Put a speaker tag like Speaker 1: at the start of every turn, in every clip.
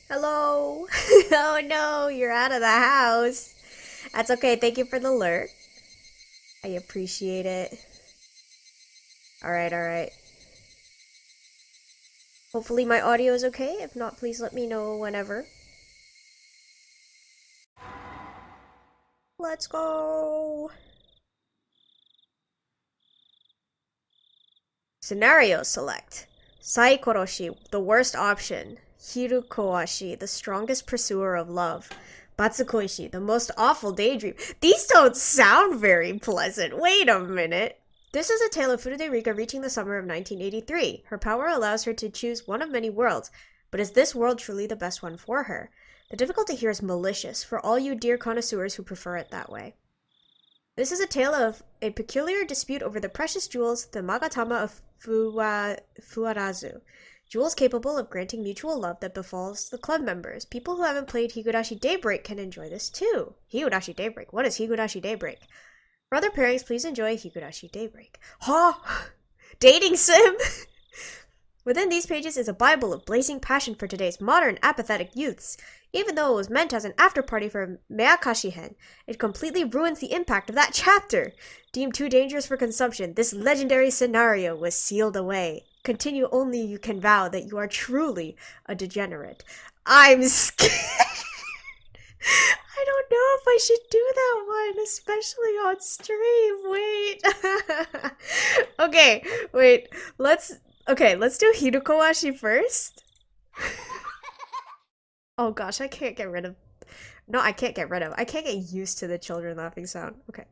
Speaker 1: Hello? Oh no, you're out of the house. That's okay, thank you for the alert. I appreciate it. Alright. Hopefully my audio is okay. If not, please let me know whenever. Let's go! Scenario select. Saikoroshi, the worst option. Hirukoashi, the strongest pursuer of love. Batsukoishi, the most awful daydream. These don't sound very pleasant. Wait a minute. This is a tale of Furude Rika reaching the summer of 1983. Her power allows her to choose one of many worlds, but is this world truly the best one for her? The difficulty here is malicious, for all you dear connoisseurs who prefer it that way. This is a tale of a peculiar dispute over the precious jewels, the Magatama of Fuarazu. Jewels capable of granting mutual love that befalls the club members. People who haven't played Higurashi Daybreak can enjoy this too. Higurashi Daybreak. What is Higurashi Daybreak? For other pairings, please enjoy Higurashi Daybreak. Huh? Dating sim? Within these pages is a bible of blazing passion for today's modern, apathetic youths. Even though it was meant as an after-party for Meakashi-hen, it completely ruins the impact of that chapter. Deemed too dangerous for consumption, this legendary scenario was sealed away. Continue only you can vow that you are truly a degenerate. I'm scared. I don't know if I should do that one, especially on stream. Wait. Let's do Hirukoashi first. Oh gosh, I can't get rid of... No, I can't get rid of. I can't get used to the children laughing sound. Okay.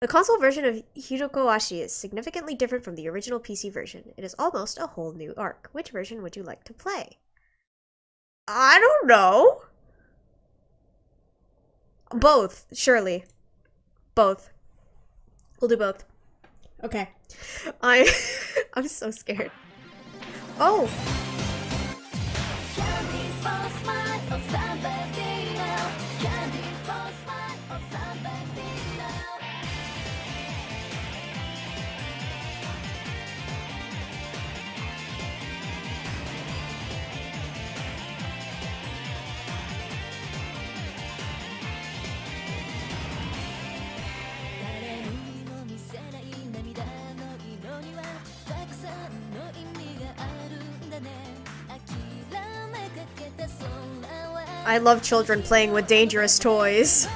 Speaker 1: The console version of Hirukoashi is significantly different from the original PC version. It is almost a whole new arc. Which version would you like to play? I don't know. Both, surely. Both. We'll do both. Okay. I'm so scared. Oh! I love children playing with dangerous toys.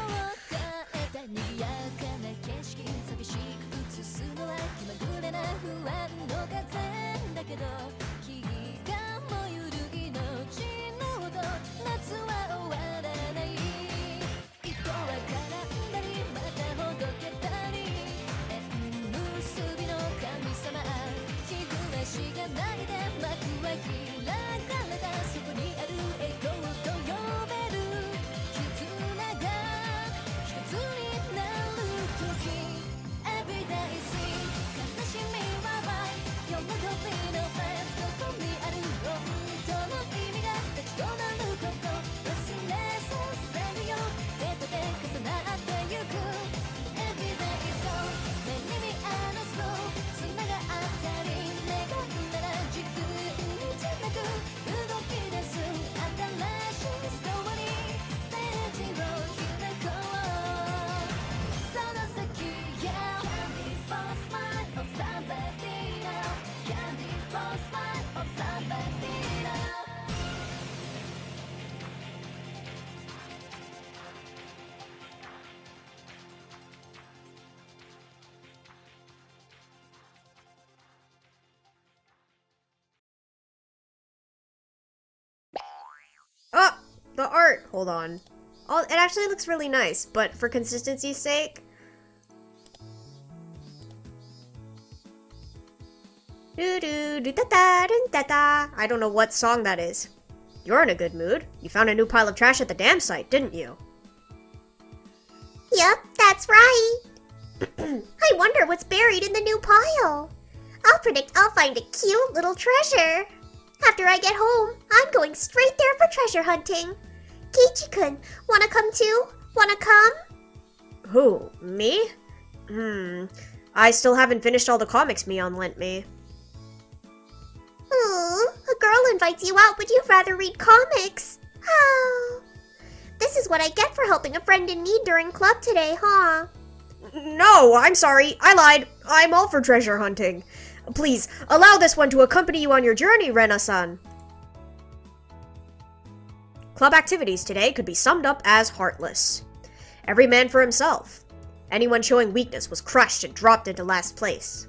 Speaker 1: Oh, the art. Hold on. Oh, it actually looks really nice, but for consistency's sake. I don't know what song that is. You're in a good mood. You found a new pile of trash at the dam site, didn't you?
Speaker 2: Yep, that's right. I wonder what's buried in the new pile. I'll predict I'll find a cute little treasure. After I get home, I'm going straight there for treasure hunting. Kichi-kun, wanna come too? Wanna come?
Speaker 1: Who, me? I still haven't finished all the comics Mion lent me.
Speaker 2: Oh, a girl invites you out, but you'd rather read comics. Oh. This is what I get for helping a friend in need during club today, huh?
Speaker 1: No, I'm sorry. I lied. I'm all for treasure hunting. Please, allow this one to accompany you on your journey, Rena-san. Club activities today could be summed up as heartless. Every man for himself. Anyone showing weakness was crushed and dropped into last place.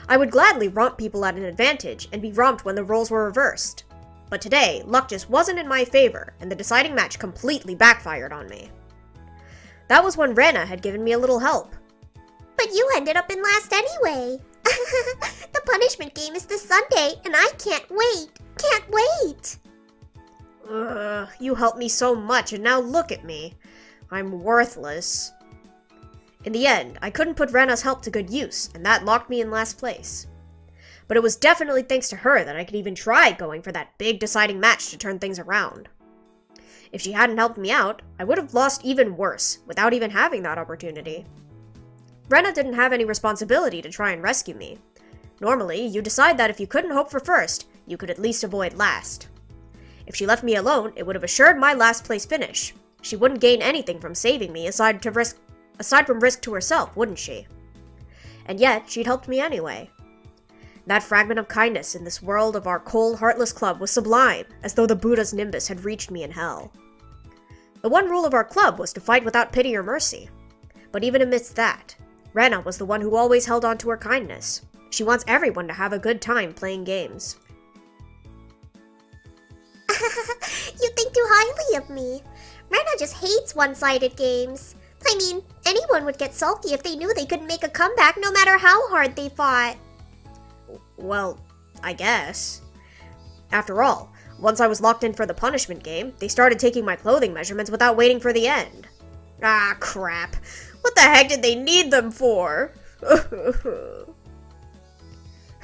Speaker 1: I would gladly romp people at an advantage and be romped when the roles were reversed. But today, luck just wasn't in my favor, and the deciding match completely backfired on me. That was when Rena had given me a little help.
Speaker 2: But you ended up in last anyway. The punishment game is this Sunday, and I can't wait. Can't wait.
Speaker 1: Ugh, you helped me so much, and now look at me. I'm worthless. In the end, I couldn't put Rena's help to good use, and that locked me in last place. But it was definitely thanks to her that I could even try going for that big deciding match to turn things around. If she hadn't helped me out, I would have lost even worse, without even having that opportunity. Rena didn't have any responsibility to try and rescue me. Normally, you decide that if you couldn't hope for first, you could at least avoid last. If she left me alone, it would have assured my last place finish. She wouldn't gain anything from saving me aside from risk to herself, wouldn't she? And yet, she'd helped me anyway. That fragment of kindness in this world of our cold, heartless club was sublime, as though the Buddha's nimbus had reached me in hell. The one rule of our club was to fight without pity or mercy. But even amidst that, Rena was the one who always held on to her kindness. She wants everyone to have a good time playing games.
Speaker 2: You think too highly of me. Rena just hates one-sided games. I mean, anyone would get sulky if they knew they couldn't make a comeback no matter how hard they fought.
Speaker 1: Well, I guess. After all, once I was locked in for the punishment game, they started taking my clothing measurements without waiting for the end. Ah, crap. What the heck did they need them for?
Speaker 2: I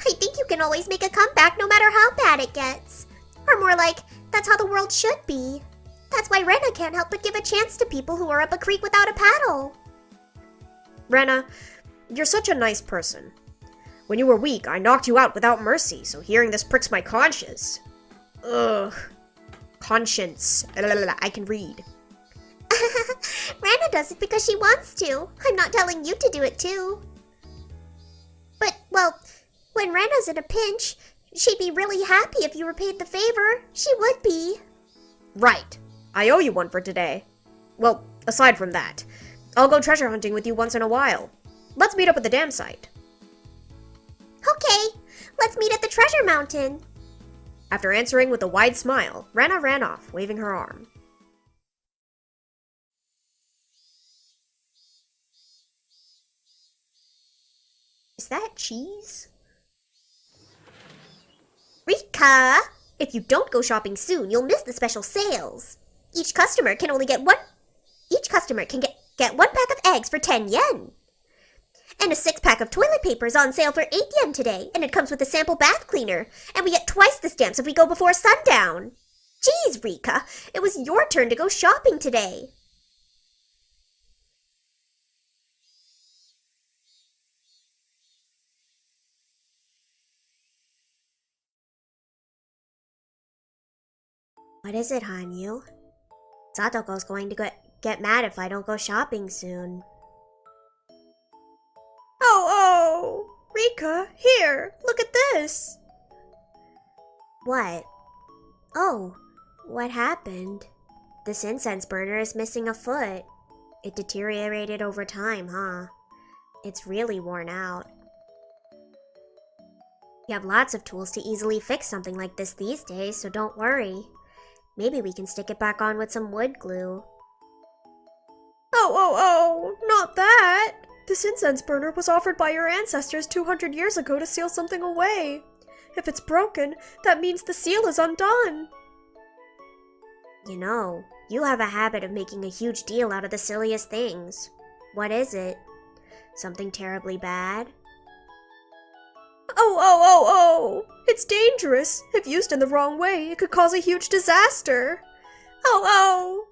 Speaker 2: think you can always make a comeback no matter how bad it gets. Or more like, that's how the world should be. That's why Rena can't help but give a chance to people who are up a creek without a paddle.
Speaker 1: Rena, you're such a nice person. When you were weak, I knocked you out without mercy, so hearing this pricks my conscience. Ugh. Conscience. I can read.
Speaker 2: Rena does it because she wants to. I'm not telling you to do it too. But, well, when Rena's in a pinch, she'd be really happy if you repaid the favor. She would be.
Speaker 1: Right. I owe you one for today. Well, aside from that, I'll go treasure hunting with you once in a while. Let's meet up at the dam site.
Speaker 2: Okay, let's meet at the treasure mountain.
Speaker 1: After answering with a wide smile, Rena ran off, waving her arm. Is that cheese?
Speaker 2: Rika! If you don't go shopping soon, you'll miss the special sales. Each customer can get one pack of eggs for 10 yen. And a 6-pack of toilet paper is on sale for 8 yen today, and it comes with a sample bath cleaner. And we get twice the stamps if we go before sundown. Geez, Rika, it was your turn to go shopping today.
Speaker 1: What is it, Hanyu? Satoko's going to get mad if I don't go shopping soon. Oh, Rika, here, look at this. What? Oh, what happened? This incense burner is missing a foot. It deteriorated over time, huh? It's really worn out. You have lots of tools to easily fix something like this these days, so don't worry. Maybe we can stick it back on with some wood glue. Oh, not that! This incense burner was offered by your ancestors 200 years ago to seal something away. If it's broken, that means the seal is undone. You know, you have a habit of making a huge deal out of the silliest things. What is it? Something terribly bad? Oh! It's dangerous. If used in the wrong way, it could cause a huge disaster. Oh!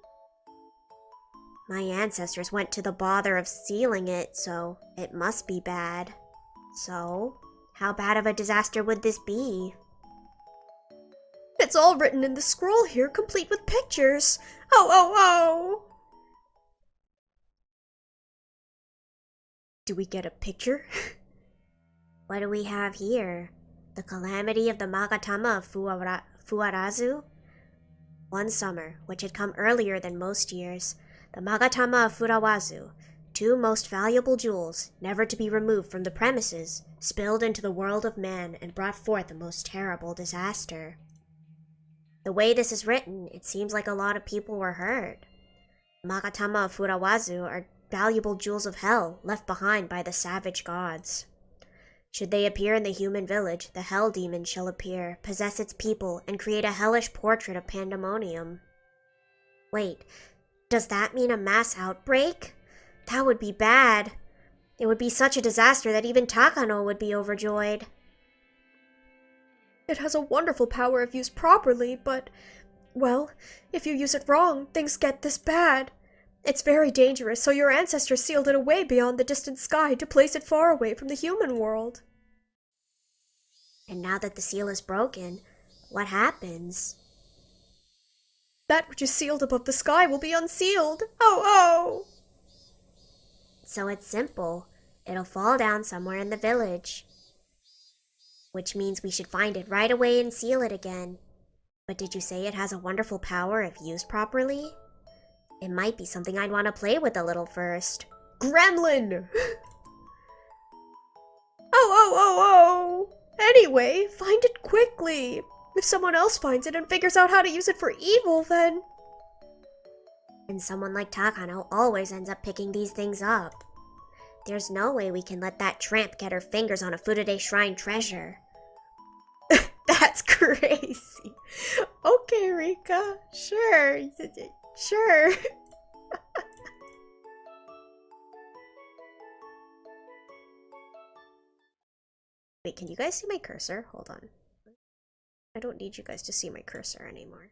Speaker 1: My ancestors went to the bother of sealing it, so it must be bad. So, how bad of a disaster would this be? It's all written in the scroll here, complete with pictures. Oh, oh, oh! Do we get a picture?
Speaker 2: What do we have here? The calamity of the Magatama of Fuarazu? One summer, which had come earlier than most years, the Magatama of Furawazu, two most valuable jewels, never to be removed from the premises, spilled into the world of man and brought forth a most terrible disaster. The way this is written, it seems like a lot of people were hurt. The Magatama of Furawazu are valuable jewels of hell left behind by the savage gods. Should they appear in the human village, the hell demon shall appear, possess its people, and create a hellish portrait of pandemonium. Wait, does that mean a mass outbreak? That would be bad. It would be such a disaster that even Takano would be overjoyed.
Speaker 1: It has a wonderful power if used properly, but, well, if you use it wrong, things get this bad. It's very dangerous, so your ancestors sealed it away beyond the distant sky to place it far away from the human world.
Speaker 2: And now that the seal is broken, what happens?
Speaker 1: That which is sealed above the sky will be unsealed. Oh, oh!
Speaker 2: So it's simple. It'll fall down somewhere in the village. Which means we should find it right away and seal it again. But did you say it has a wonderful power if used properly? It might be something I'd want to play with a little first.
Speaker 1: Gremlin! Oh, oh, oh, oh! Anyway, find it quickly. If someone else finds it and figures out how to use it for evil, then...
Speaker 2: And someone like Takano always ends up picking these things up. There's no way we can let that tramp get her fingers on a Furude Shrine treasure.
Speaker 1: That's crazy. Okay, Rika. Sure. Sure. Wait, can you guys see my cursor? Hold on. I don't need you guys to see my cursor anymore.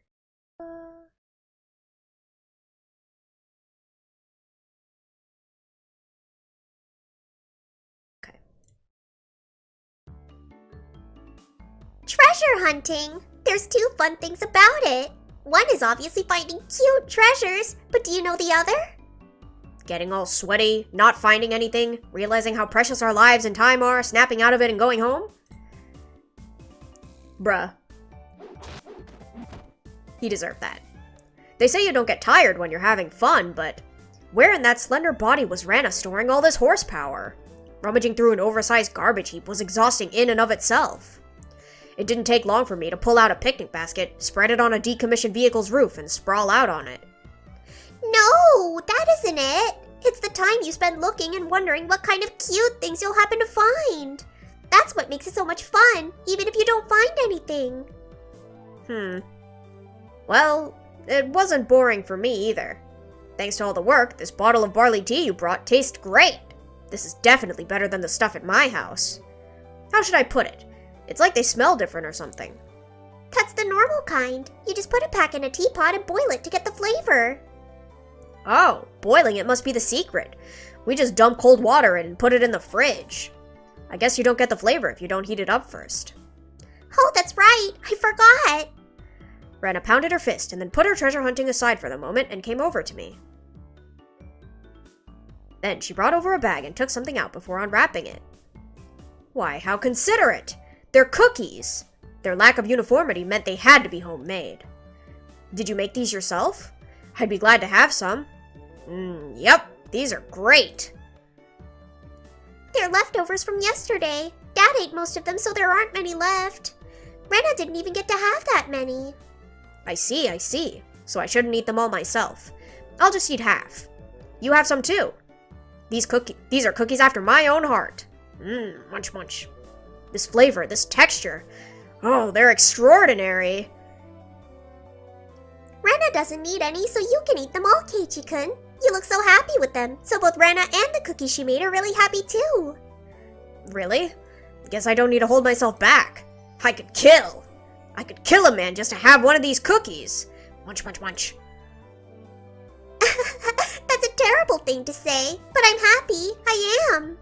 Speaker 1: Okay.
Speaker 2: Treasure hunting! There's two fun things about it. One is obviously finding cute treasures, but do you know the other?
Speaker 1: Getting all sweaty, not finding anything, realizing how precious our lives and time are, snapping out of it and going home? Bruh. He deserved that. They say you don't get tired when you're having fun, but where in that slender body was Rena storing all this horsepower? Rummaging through an oversized garbage heap was exhausting in and of itself. It didn't take long for me to pull out a picnic basket, spread it on a decommissioned vehicle's roof, and sprawl out on it.
Speaker 2: No, that isn't it. It's the time you spend looking and wondering what kind of cute things you'll happen to find. That's what makes it so much fun, even if you don't find anything.
Speaker 1: Well, it wasn't boring for me either. Thanks to all the work, this bottle of barley tea you brought tastes great. This is definitely better than the stuff at my house. How should I put it? It's like they smell different or something.
Speaker 2: That's the normal kind. You just put it back in a teapot and boil it to get the flavor.
Speaker 1: Oh, boiling it must be the secret. We just dump cold water in and put it in the fridge. I guess you don't get the flavor if you don't heat it up first.
Speaker 2: Oh, that's right. I forgot.
Speaker 1: Rena pounded her fist and then put her treasure hunting aside for the moment and came over to me. Then she brought over a bag and took something out before unwrapping it. Why, how considerate! They're cookies! Their lack of uniformity meant they had to be homemade. Did you make these yourself? I'd be glad to have some. Yep, these are great.
Speaker 2: They're leftovers from yesterday. Dad ate most of them, so there aren't many left. Rena didn't even get to have that many.
Speaker 1: I see. So I shouldn't eat them all myself. I'll just eat half. You have some too. These are cookies after my own heart. Munch munch. This flavor, this texture. Oh, they're extraordinary.
Speaker 2: Rena doesn't need any, so you can eat them all, Keiichi-kun. You look so happy with them, so both Rena and the cookies she made are really happy too.
Speaker 1: Really? Guess I don't need to hold myself back. I could kill a man just to have one of these cookies. Munch, munch, munch.
Speaker 2: That's a terrible thing to say, but I'm happy. I am.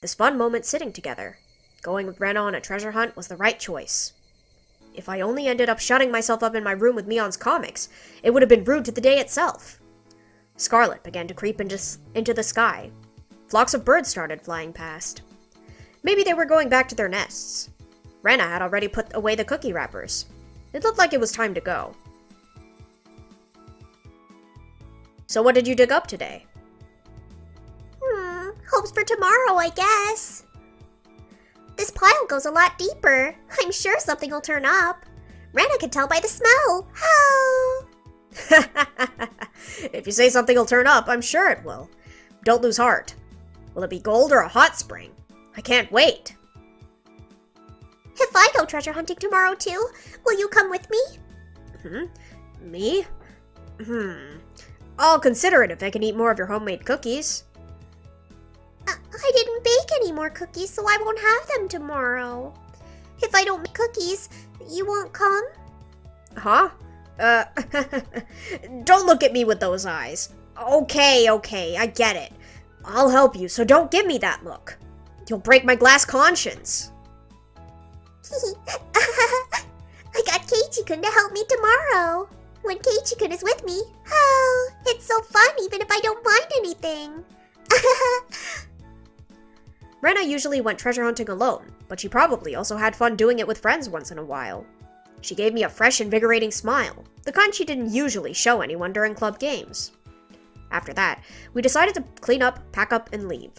Speaker 1: This fun moment sitting together. Going with Rena on a treasure hunt was the right choice. If I only ended up shutting myself up in my room with Mion's comics, it would have been rude to the day itself. Scarlet began to creep into the sky. Flocks of birds started flying past. Maybe they were going back to their nests. Rena had already put away the cookie wrappers. It looked like it was time to go. So what did you dig up today?
Speaker 2: Hopes for tomorrow, I guess. This pile goes a lot deeper. I'm sure something will turn up. Rena can tell by the smell. Oh!
Speaker 1: If you say something will turn up, I'm sure it will. Don't lose heart. Will it be gold or a hot spring? I can't wait.
Speaker 2: If I go treasure hunting tomorrow too, will you come with me?
Speaker 1: Me? I'll consider it if I can eat more of your homemade cookies.
Speaker 2: I didn't bake any more cookies, so I won't have them tomorrow. If I don't make cookies, you won't come?
Speaker 1: Huh? Don't look at me with those eyes. Okay, I get it. I'll help you, so don't give me that look. You'll break my glass conscience.
Speaker 2: I got Keiichi-kun to help me tomorrow. When Keiichi-kun is with me, oh, it's so fun even if I don't find anything.
Speaker 1: Rena usually went treasure hunting alone, but she probably also had fun doing it with friends once in a while. She gave me a fresh, invigorating smile, the kind she didn't usually show anyone during club games. After that, we decided to clean up, pack up, and leave.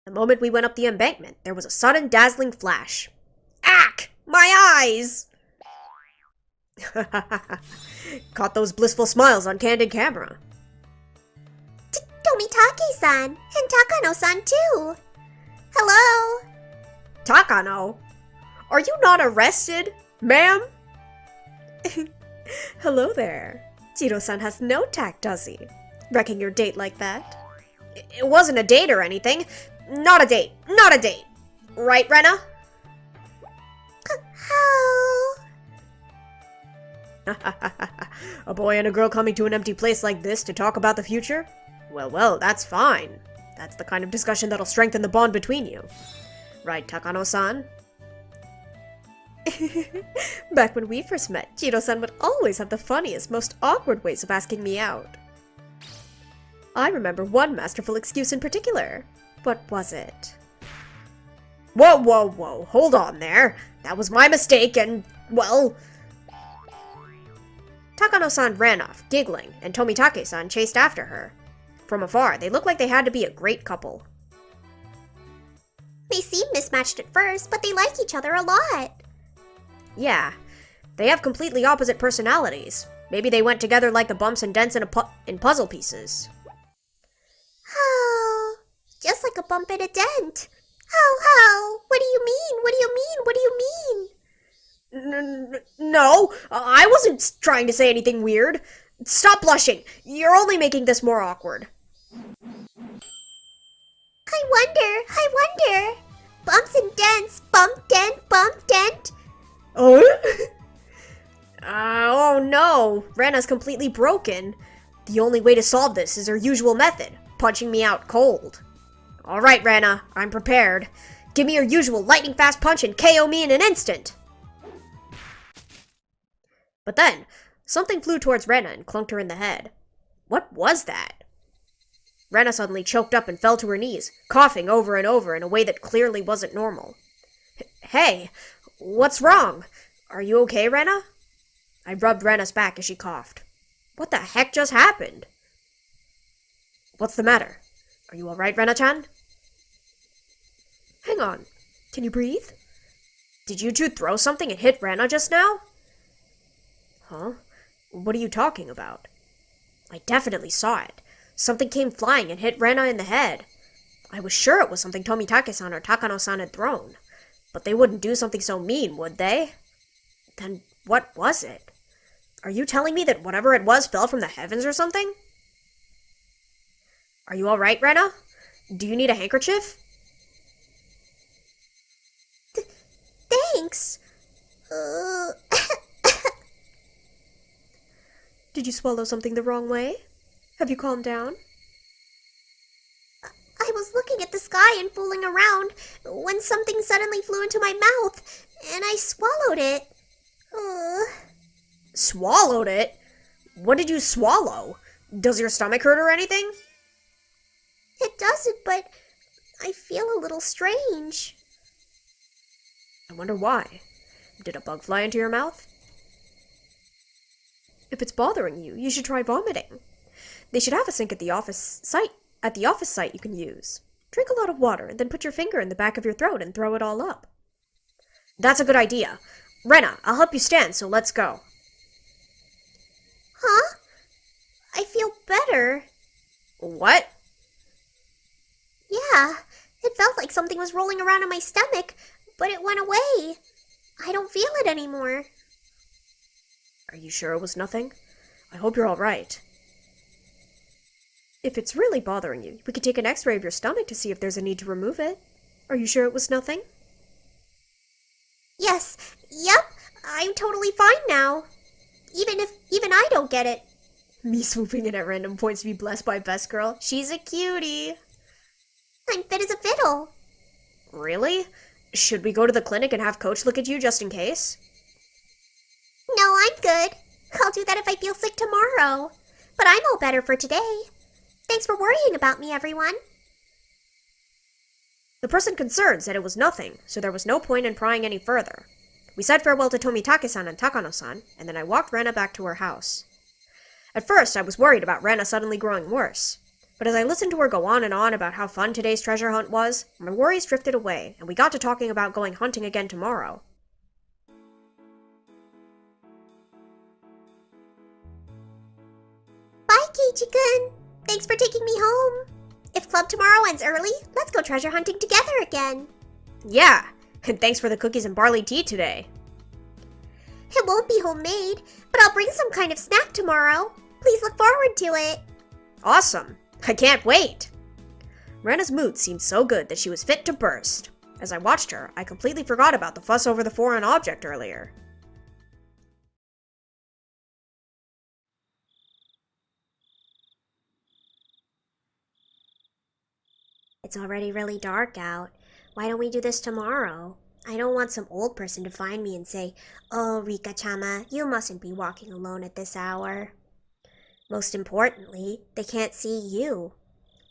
Speaker 1: The moment we went up the embankment, there was a sudden dazzling flash. Ack! My eyes! Caught those blissful smiles on candid camera.
Speaker 2: Tomitake-san, and Takano-san too. Hello?
Speaker 1: Takano? Are you not arrested, ma'am? Hello there. Jiro-san has no tact, does he? Wrecking your date like that? It wasn't a date or anything. Not a date. Not a date. Right, Rena?
Speaker 2: How?
Speaker 1: A boy and a girl coming to an empty place like this to talk about the future? Well, that's fine. That's the kind of discussion that'll strengthen the bond between you. Right, Takano-san? Back when we first met, Jiro-san would always have the funniest, most awkward ways of asking me out. I remember one masterful excuse in particular. What was it? Whoa, hold on there. That was my mistake and, well... Takano-san ran off, giggling, and Tomitake-san chased after her. From afar, they looked like they had to be a great couple.
Speaker 2: They seem mismatched at first, but they like each other a lot.
Speaker 1: Yeah, they have completely opposite personalities. Maybe they went together like the bumps and dents in puzzle pieces.
Speaker 2: Oh, just like a bump and a dent. How? What do you mean? What do you mean? What do you mean?
Speaker 1: No, I wasn't trying to say anything weird. Stop blushing. You're only making this more awkward.
Speaker 2: I wonder. Bumps and dents. Bump, dent.
Speaker 1: Oh? Oh no, Rena's completely broken. The only way to solve this is her usual method, punching me out cold. Alright, Rena, I'm prepared. Give me your usual lightning-fast punch and KO me in an instant. But then, something flew towards Rena and clunked her in the head. What was that? Rena suddenly choked up and fell to her knees, coughing over and over in a way that clearly wasn't normal. Hey, what's wrong? Are you okay, Rena? I rubbed Rena's back as she coughed. What the heck just happened? What's the matter? Are you alright, Rena-chan? Hang on. Can you breathe? Did you two throw something and hit Rena just now? Huh? What are you talking about? I definitely saw it. Something came flying and hit Rena in the head. I was sure it was something Tomitake-san or Takano-san had thrown. But they wouldn't do something so mean, would they? Then what was it? Are you telling me that whatever it was fell from the heavens or something? Are you alright, Rena? Do you need a handkerchief?
Speaker 2: Thanks.
Speaker 1: Did you swallow something the wrong way? Have you calmed down?
Speaker 2: I was looking at the sky and fooling around when something suddenly flew into my mouth, and I swallowed it. Ugh.
Speaker 1: Swallowed it? What did you swallow? Does your stomach hurt or anything?
Speaker 2: It doesn't, but I feel a little strange.
Speaker 1: I wonder why. Did a bug fly into your mouth? If it's bothering you, you should try vomiting. They should have a sink at the office site. At the office site you can use. Drink a lot of water and then put your finger in the back of your throat and throw it all up. That's a good idea. Rena, I'll help you stand, so let's go.
Speaker 2: Huh? I feel better.
Speaker 1: What?
Speaker 2: Yeah, it felt like something was rolling around in my stomach, but it went away. I don't feel it anymore.
Speaker 1: Are you sure it was nothing? I hope you're all right. If it's really bothering you, we could take an x-ray of your stomach to see if there's a need to remove it. Are you sure it was nothing?
Speaker 2: Yes, yep, I'm totally fine now. Even I don't get it.
Speaker 1: Me swooping in at random points to be blessed by Best Girl. She's a cutie.
Speaker 2: I'm fit as a fiddle.
Speaker 1: Really? Should we go to the clinic and have Coach look at you just in case?
Speaker 2: No, I'm good. I'll do that if I feel sick tomorrow. But I'm all better for today. Thanks for worrying about me, everyone.
Speaker 1: The person concerned said it was nothing, so there was no point in prying any further. We said farewell to Tomitake-san and Takano-san, and then I walked Rena back to her house. At first, I was worried about Rena suddenly growing worse. But as I listened to her go on and on about how fun today's treasure hunt was, my worries drifted away, and we got to talking about going hunting again tomorrow.
Speaker 2: Bye, Kichi-kun. Thanks for taking me home. If club tomorrow ends early, let's go treasure hunting together again.
Speaker 1: Yeah, and thanks for the cookies and barley tea today.
Speaker 2: It won't be homemade, but I'll bring some kind of snack tomorrow. Please look forward to it.
Speaker 1: Awesome. I can't wait. Rena's mood seemed so good that she was fit to burst. As I watched her, I completely forgot about the fuss over the foreign object earlier.
Speaker 2: It's already really dark out. Why don't we do this tomorrow? I don't want some old person to find me and say, "Oh, Rika-chama, you mustn't be walking alone at this hour." Most importantly, they can't see you.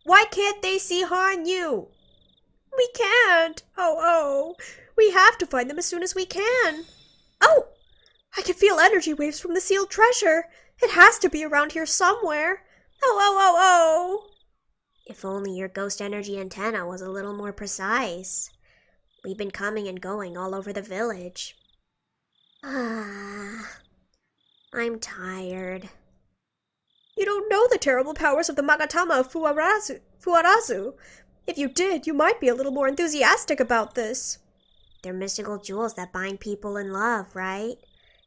Speaker 1: Why can't they see Han-yu? We can't. Oh. We have to find them as soon as we can. Oh! I can feel energy waves from the sealed treasure. It has to be around here somewhere. Oh.
Speaker 2: If only your ghost energy antenna was a little more precise. We've been coming and going all over the village. I'm tired.
Speaker 1: You don't know the terrible powers of the Magatama of Fuarazu. If you did, you might be a little more enthusiastic about this.
Speaker 2: They're mystical jewels that bind people in love, right?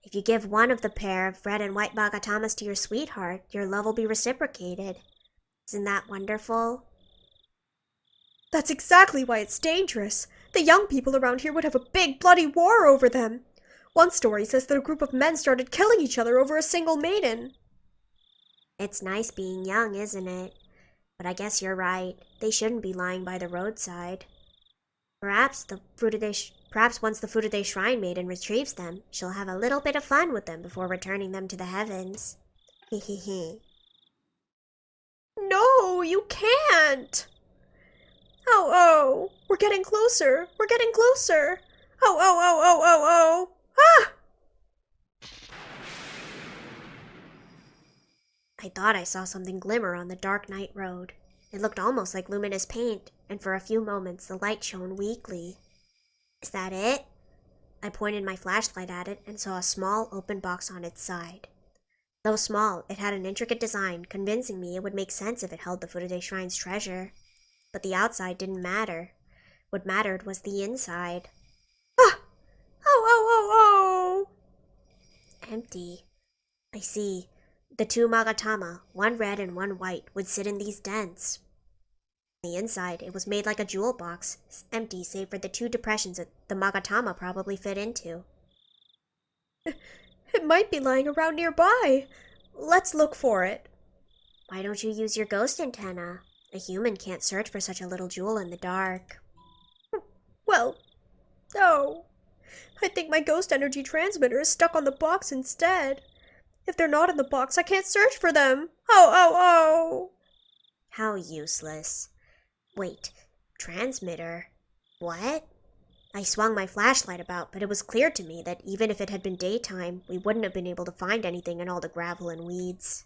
Speaker 2: If you give one of the pair of red and white Magatamas to your sweetheart, your love will be reciprocated. Isn't that wonderful?
Speaker 1: That's exactly why it's dangerous. The young people around here would have a big bloody war over them. One story says that a group of men started killing each other over a single maiden.
Speaker 2: It's nice being young, isn't it? But I guess you're right. They shouldn't be lying by the roadside. Perhaps once the Furude Shrine Maiden retrieves them, she'll have a little bit of fun with them before returning them to the heavens. Hehehe.
Speaker 1: No, you can't! Oh, we're getting closer. Oh. Ah!
Speaker 2: I thought I saw something glimmer on the dark night road. It looked almost like luminous paint, and for a few moments the light shone weakly. Is that it? I pointed my flashlight at it and saw a small open box on its side. Though small, it had an intricate design, convincing me it would make sense if it held the Furude Shrine's treasure. But the outside didn't matter. What mattered was the inside.
Speaker 1: Ah! Oh!
Speaker 2: Empty. I see. The two Magatama, one red and one white, would sit in these dens. On the inside, it was made like a jewel box, empty save for the two depressions that the Magatama probably fit into.
Speaker 1: It might be lying around nearby. Let's look for it.
Speaker 2: Why don't you use your ghost antenna? A human can't search for such a little jewel in the dark.
Speaker 1: Well, no. I think my ghost energy transmitter is stuck on the box instead. If they're not in the box, I can't search for them. Oh, oh, oh!
Speaker 2: How useless. Wait, transmitter? What? I swung my flashlight about, but it was clear to me that even if it had been daytime, we wouldn't have been able to find anything in all the gravel and weeds.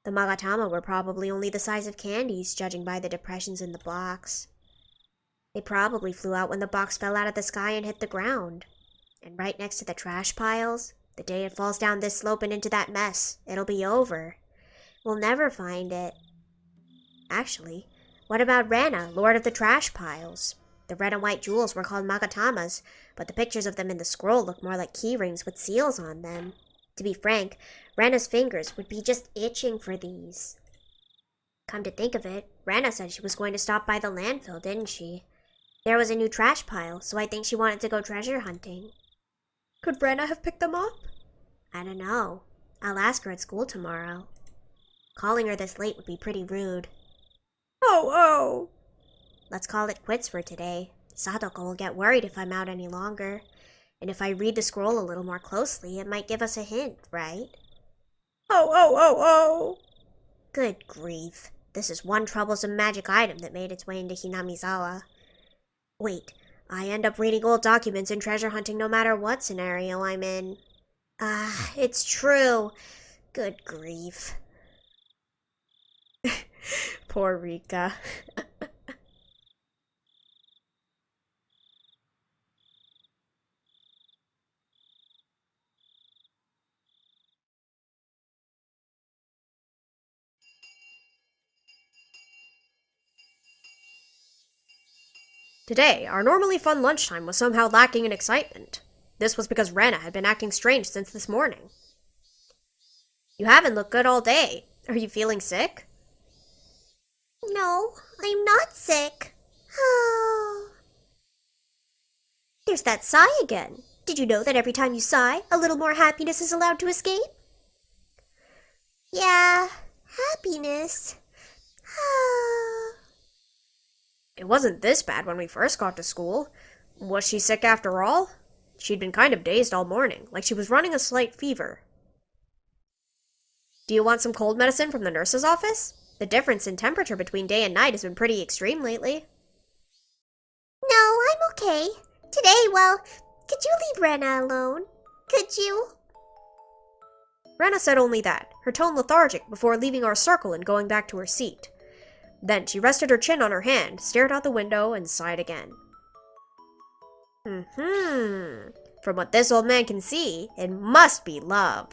Speaker 2: The Magatama were probably only the size of candies, judging by the depressions in the box. They probably flew out when the box fell out of the sky and hit the ground. And right next to the trash piles, the day it falls down this slope and into that mess, it'll be over. We'll never find it. Actually, what about Rena, Lord of the Trash Piles? The red and white jewels were called Magatamas, but the pictures of them in the scroll look more like key rings with seals on them. To be frank, Rena's fingers would be just itching for these. Come to think of it, Rena said she was going to stop by the landfill, didn't she? There was a new trash pile, so I think she wanted to go treasure hunting.
Speaker 1: Could Rena have picked them up?
Speaker 2: I don't know. I'll ask her at school tomorrow. Calling her this late would be pretty rude.
Speaker 1: Oh, oh!
Speaker 2: Let's call it quits for today. Sadako will get worried if I'm out any longer. And if I read the scroll a little more closely, it might give us a hint, right?
Speaker 1: Oh, oh, oh, oh!
Speaker 2: Good grief. This is one troublesome magic item that made its way into Hinamizawa. Wait, I end up reading old documents and treasure hunting no matter what scenario I'm in. It's true. Good grief.
Speaker 1: Poor Rika. Today, our normally fun lunchtime was somehow lacking in excitement. This was because Rena had been acting strange since this morning. You haven't looked good all day. Are you feeling sick?
Speaker 2: No, I'm not sick. There's that sigh again. Did you know that every time you sigh, a little more happiness is allowed to escape? Yeah, happiness.
Speaker 1: It wasn't this bad when we first got to school. Was she sick after all? She'd been kind of dazed all morning, like she was running a slight fever. Do you want some cold medicine from the nurse's office? The difference in temperature between day and night has been pretty extreme lately.
Speaker 2: No, I'm okay. Today, well, could you leave Rena alone? Could you?
Speaker 1: Rena said only that, her tone lethargic before leaving our circle and going back to her seat. Then she rested her chin on her hand, stared out the window, and sighed again. From what this old man can see, it must be love.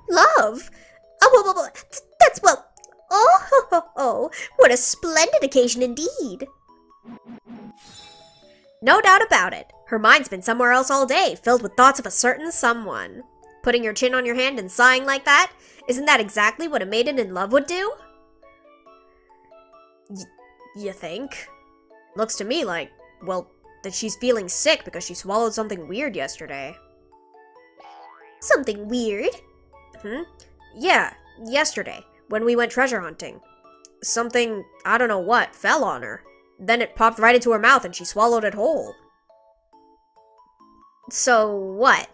Speaker 2: Love? Oh, that's well. Oh, what a splendid occasion indeed.
Speaker 1: No doubt about it. Her mind's been somewhere else all day, filled with thoughts of a certain someone. Putting your chin on your hand and sighing like that? Isn't that exactly what a maiden in love would do? You think? Looks to me like, well, that she's feeling sick because she swallowed something weird yesterday.
Speaker 2: Something weird?
Speaker 1: Yeah, yesterday, when we went treasure hunting. Something, I don't know what, fell on her. Then it popped right into her mouth and she swallowed it whole. So what?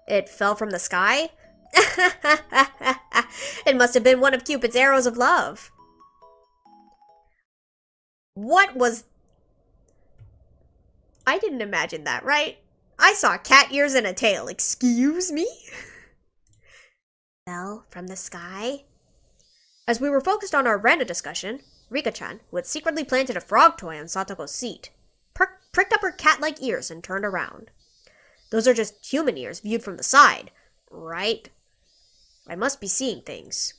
Speaker 1: It fell from the sky? It must have been one of Cupid's arrows of love. What was... I didn't imagine that, right? I saw cat ears and a tail, excuse me?
Speaker 2: Fell from the sky?
Speaker 1: As we were focused on our Rena discussion, Rika-chan, who had secretly planted a frog toy on Satoko's seat, pricked up her cat-like ears and turned around. Those are just human ears viewed from the side, right? I must be seeing things.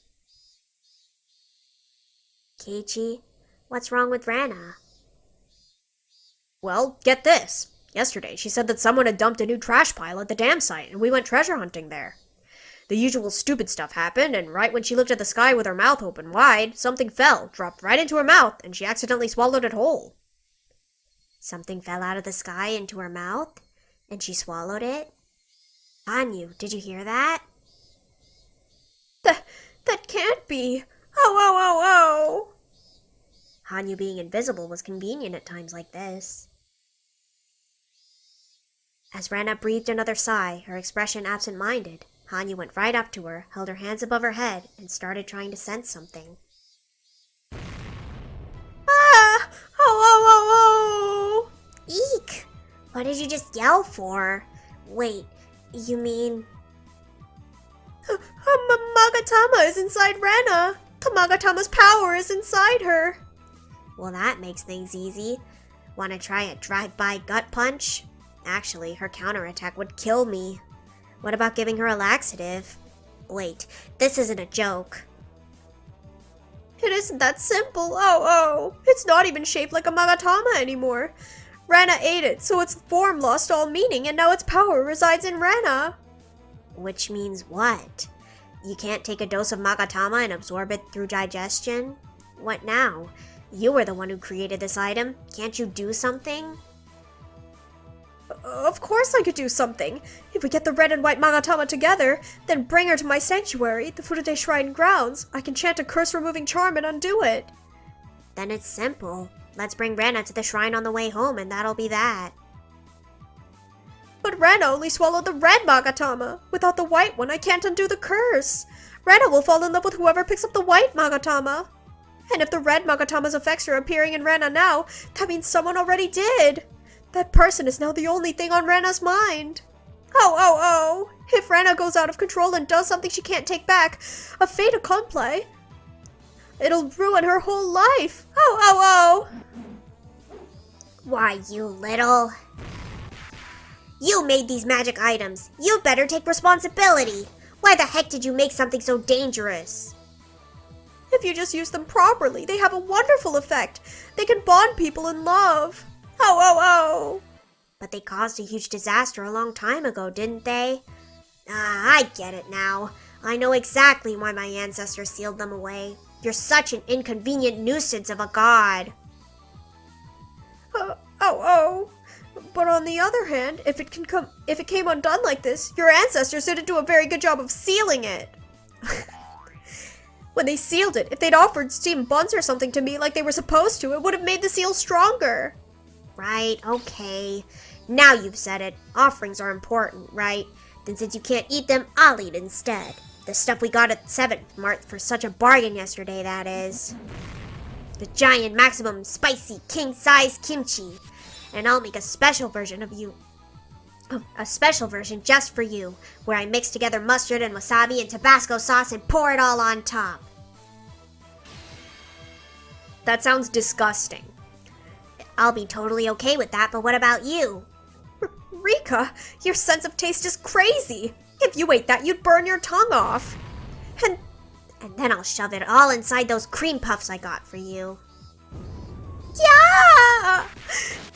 Speaker 2: Keiichi, what's wrong with Rena?
Speaker 1: Well, get this. Yesterday, she said that someone had dumped a new trash pile at the dam site, and we went treasure hunting there. The usual stupid stuff happened, and right when she looked at the sky with her mouth open wide, something fell, dropped right into her mouth, and she accidentally swallowed it whole.
Speaker 2: Something fell out of the sky into her mouth, and she swallowed it? Hanyu, did you hear that?
Speaker 1: That can't be. Oh, oh, oh, oh! Hanyu being invisible was convenient at times like this. As Rena breathed another sigh, her expression absent-minded, Hanyu went right up to her, held her hands above her head, and started trying to sense something. Ah! Oh, oh, oh, oh!
Speaker 2: Eek! What did you just yell for? Wait, you mean...
Speaker 1: Magatama is inside Rena! The Magatama's power is inside her! Well, that makes things easy. Want to try a drive-by gut punch? Actually, her counterattack would kill me. What about giving her a laxative? Wait, this isn't a joke. It isn't that simple. Oh. It's not even shaped like a Magatama anymore. Rena ate it, so its form lost all meaning, and now its power resides in Rena. Which means what? You can't take a dose of Magatama and absorb it through digestion? What now? You were the one who created this item. Can't you do something? Of course I could do something. If we get the red and white Magatama together, then bring her to my sanctuary, the Furude Shrine grounds, I can chant a curse-removing charm and undo it. Then it's simple. Let's bring Rena to the shrine on the way home, and that'll be that. But Rena only swallowed the red Magatama. Without the white one, I can't undo the curse. Rena will fall in love with whoever picks up the white Magatama. And if the red Magatama's effects are appearing in Rena now, that means someone already did. That person is now the only thing on Rena's mind. Oh. If Rena goes out of control and does something she can't take back, a fait accompli, it'll ruin her whole life. Oh.
Speaker 2: Why, you little... You made these magic items. You better take responsibility. Why the heck did you make something so dangerous?
Speaker 1: If you just use them properly, they have a wonderful effect. They can bond people in love. Oh.
Speaker 2: But they caused a huge disaster a long time ago, didn't they? I get it now. I know exactly why my ancestors sealed them away. You're such an inconvenient nuisance of a god.
Speaker 1: Oh. But on the other hand, if it came undone like this, your ancestors didn't do a very good job of sealing it. When they sealed it, if they'd offered steam buns or something to me like they were supposed to, it would have made the seal stronger.
Speaker 2: Right, okay. Now you've said it. Offerings are important, right? Then since you can't eat them, I'll eat instead. The stuff we got at 7th Mart for such a bargain yesterday, that is. The giant maximum spicy king-size kimchi. And I'll make a special version of you. A special version just for you, where I mix together mustard and wasabi and Tabasco sauce and pour it all on top.
Speaker 1: That sounds disgusting.
Speaker 2: I'll be totally okay with that, but what about you?
Speaker 1: Rika, your sense of taste is crazy. If you ate that, you'd burn your tongue off.
Speaker 2: And then I'll shove it all inside those cream puffs I got for you.
Speaker 1: Yeah!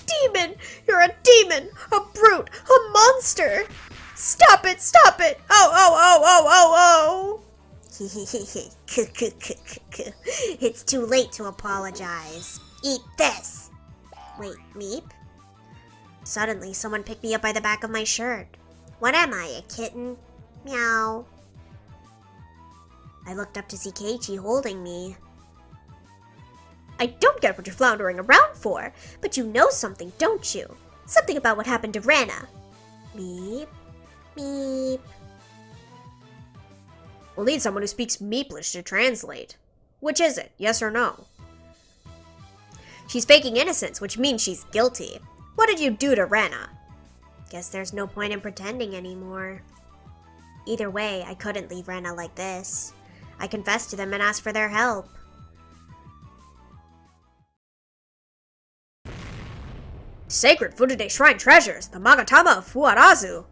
Speaker 1: Demon! You're a demon! A brute! A monster! Stop it! Oh!
Speaker 2: It's too late to apologize. Eat this! Wait, Meep? Suddenly, someone picked me up by the back of my shirt. What am I, a kitten? Meow. I looked up to see Keiichi holding me.
Speaker 1: I don't get what you're floundering around for, but you know something, don't you? Something about what happened to Rena.
Speaker 2: Meep. Meep.
Speaker 1: We'll need someone who speaks Meeplish to translate. Which is it, yes or no? She's faking innocence, which means she's guilty. What did you do to Rena?
Speaker 2: Guess there's no point in pretending anymore. Either way, I couldn't leave Rena like this. I confessed to them and asked for their help.
Speaker 1: Sacred Furude Shrine treasures, the Magatama of Fuarazu.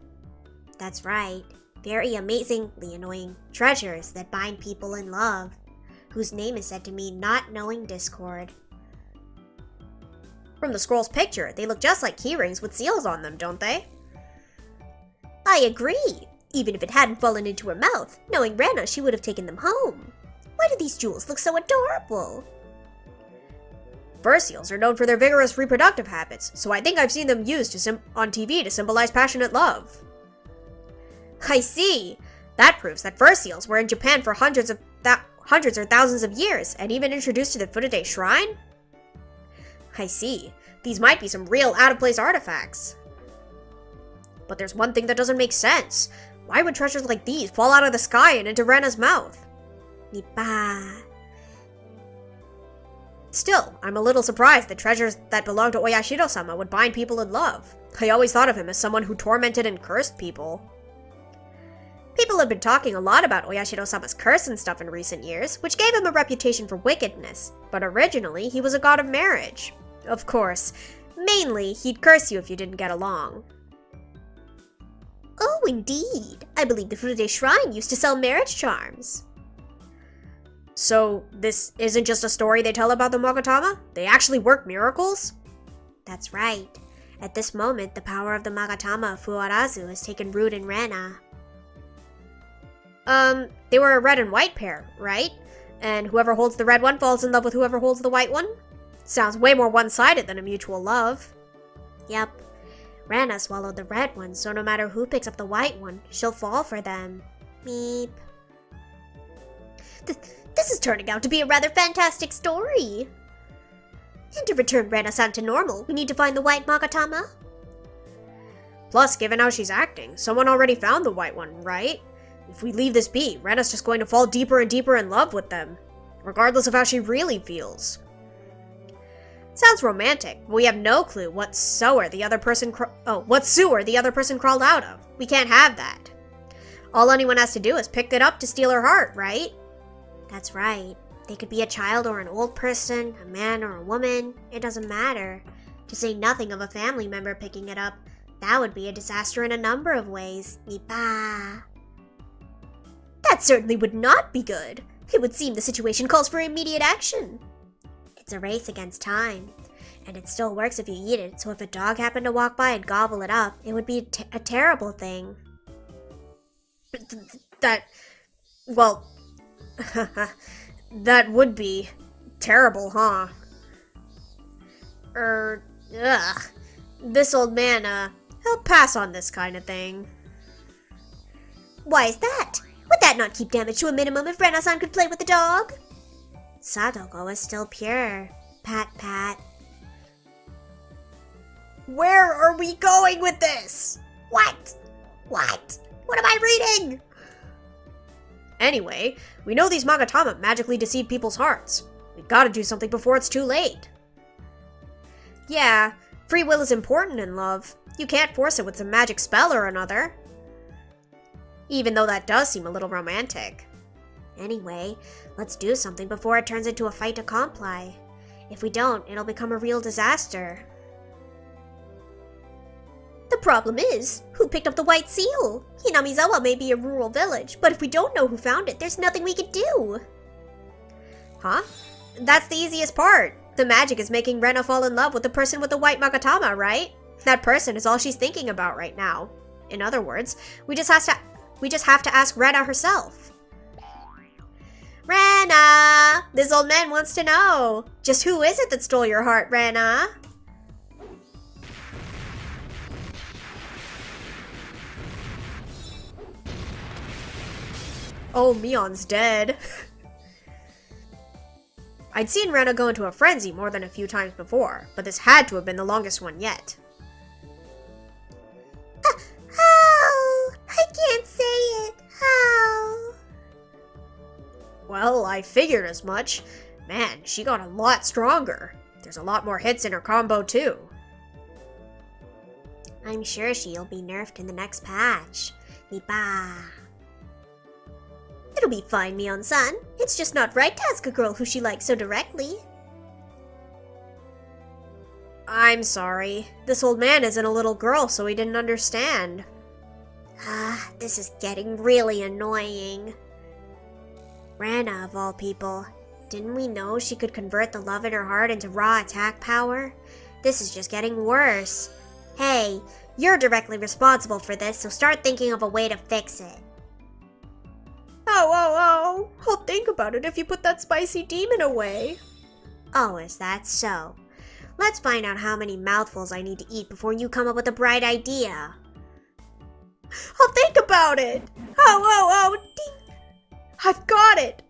Speaker 2: That's right. Very amazingly annoying treasures that bind people in love, whose name is said to mean not knowing discord.
Speaker 1: From the scroll's picture, they look just like keyrings with seals on them, don't they?
Speaker 2: I agree. Even if it hadn't fallen into her mouth, knowing Rena, she would have taken them home. Why do these jewels look so adorable?
Speaker 1: Fur seals are known for their vigorous reproductive habits, so I think I've seen them used on TV to symbolize passionate love. I see. That proves that fur seals were in Japan for hundreds hundreds or thousands of years, and even introduced to the Furude Shrine? I see. These might be some real out-of-place artifacts. But there's one thing that doesn't make sense. Why would treasures like these fall out of the sky and into Rena's mouth?
Speaker 2: Nipa.
Speaker 1: Still, I'm a little surprised that treasures that belong to Oyashiro-sama would bind people in love. I always thought of him as someone who tormented and cursed people. People have been talking a lot about Oyashiro-sama's curse and stuff in recent years, which gave him a reputation for wickedness, but originally he was a god of marriage. Of course, mainly he'd curse you if you didn't get along.
Speaker 2: Oh, indeed. I believe the Furude Shrine used to sell marriage charms.
Speaker 1: So, this isn't just a story they tell about the Magatama? They actually work miracles?
Speaker 2: That's right. At this moment, the power of the Magatama of Fuarazu has taken root in Rena.
Speaker 1: They were a red and white pair, right? And whoever holds the red one falls in love with whoever holds the white one? Sounds way more one-sided than a mutual love.
Speaker 2: Yep. Rena swallowed the red one, so no matter who picks up the white one, she'll fall for them. Meep. This is turning out to be a rather fantastic story. And to return Rena-san to normal, we need to find the white Magatama.
Speaker 1: Plus, given how she's acting, someone already found the white one, right? If we leave this be, Rena's just going to fall deeper and deeper in love with them, regardless of how she really feels. Sounds romantic, but we have no clue what sewer the other person crawled out of. We can't have that. All anyone has to do is pick it up to steal her heart, right?
Speaker 2: That's right. They could be a child or an old person, a man or a woman. It doesn't matter. To say nothing of a family member picking it up, that would be a disaster in a number of ways. Nipa. That certainly would not be good. It would seem the situation calls for immediate action. It's a race against time, and it still works if you eat it, so if a dog happened to walk by and gobble it up, it would be a terrible thing.
Speaker 1: Well, that would be terrible, huh? This old man, he'll pass on this kind of thing.
Speaker 2: Why is that? Would that not keep damage to a minimum if Rena-san could play with the dog? Sadoko is still pure. Pat, pat.
Speaker 1: Where are we going with this?
Speaker 2: What? What? What am I reading?
Speaker 1: Anyway, we know these Magatama magically deceive people's hearts. We've got to do something before it's too late. Yeah, free will is important in love. You can't force it with some magic spell or another. Even though that does seem a little romantic.
Speaker 2: Anyway, let's do something before it turns into a fait accompli. If we don't, it'll become a real disaster. The problem is, who picked up the white seal? Hinamizawa may be a rural village, but if we don't know who found it, there's nothing we can do.
Speaker 1: Huh? That's the easiest part. The magic is making Rena fall in love with the person with the white Magatama, right? That person is all she's thinking about right now. In other words, we just have to ask Rena herself. Rena! This old man wants to know. Just who is it that stole your heart, Rena? Oh, Mion's dead. I'd seen Rena go into a frenzy more than a few times before, but this had to have been the longest one yet.
Speaker 2: How? I can't say it. How?
Speaker 1: Well, I figured as much. Man, she got a lot stronger. There's a lot more hits in her combo, too.
Speaker 2: I'm sure she'll be nerfed in the next patch. Nipa. It'll be fine, Mion-san. It's just not right to ask a girl who she likes so directly.
Speaker 1: I'm sorry. This old man isn't a little girl, so he didn't understand.
Speaker 2: This is getting really annoying. Rena, of all people. Didn't we know she could convert the love in her heart into raw attack power? This is just getting worse. Hey, you're directly responsible for this, so start thinking of a way to fix it.
Speaker 1: Oh. I'll think about it if you put that spicy demon away.
Speaker 2: Oh, is that so? Let's find out how many mouthfuls I need to eat before you come up with a bright idea.
Speaker 1: I'll think about it. Oh, ding. I've got it.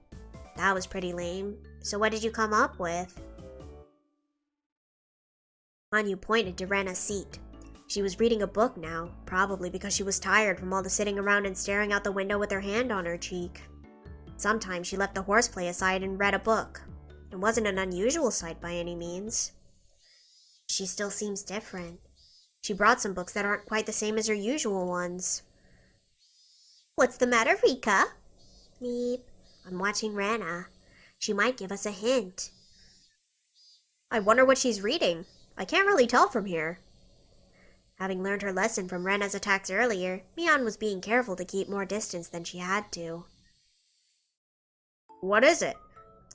Speaker 1: That was pretty lame. So what did you come up with? Hanyu pointed to Rena's seat. She was reading a book now, probably because she was tired from all the sitting around and staring out the window with her hand on her cheek. Sometimes she left the horseplay aside and read a book. It wasn't an unusual sight by any means. She still seems different. She brought some books that aren't quite the same as her usual ones.
Speaker 2: What's the matter, Rika?
Speaker 1: Meep. I'm watching Rena. She might give us a hint. I wonder what she's reading. I can't really tell from here. Having learned her lesson from Rena's attacks earlier, Mion was being careful to keep more distance than she had to. What is it?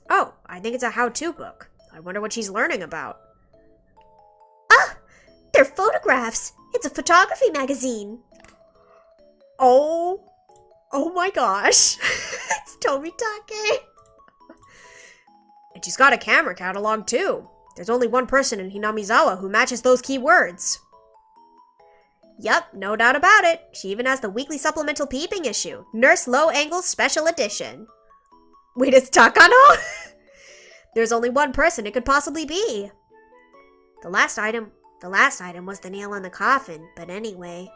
Speaker 1: Oh, I think it's a how-to book. I wonder what she's learning about.
Speaker 2: Ah! They're photographs! It's a photography magazine!
Speaker 1: Oh my gosh! It's Tomitake! And she's got a camera catalog too. There's only one person in Hinamizawa who matches those keywords. Yup, no doubt about it. She even has the weekly supplemental peeping issue, Nurse Low Angle Special Edition. Wait, it's Takano? There's only one person it could possibly be. The last item was the nail in the coffin, but anyway,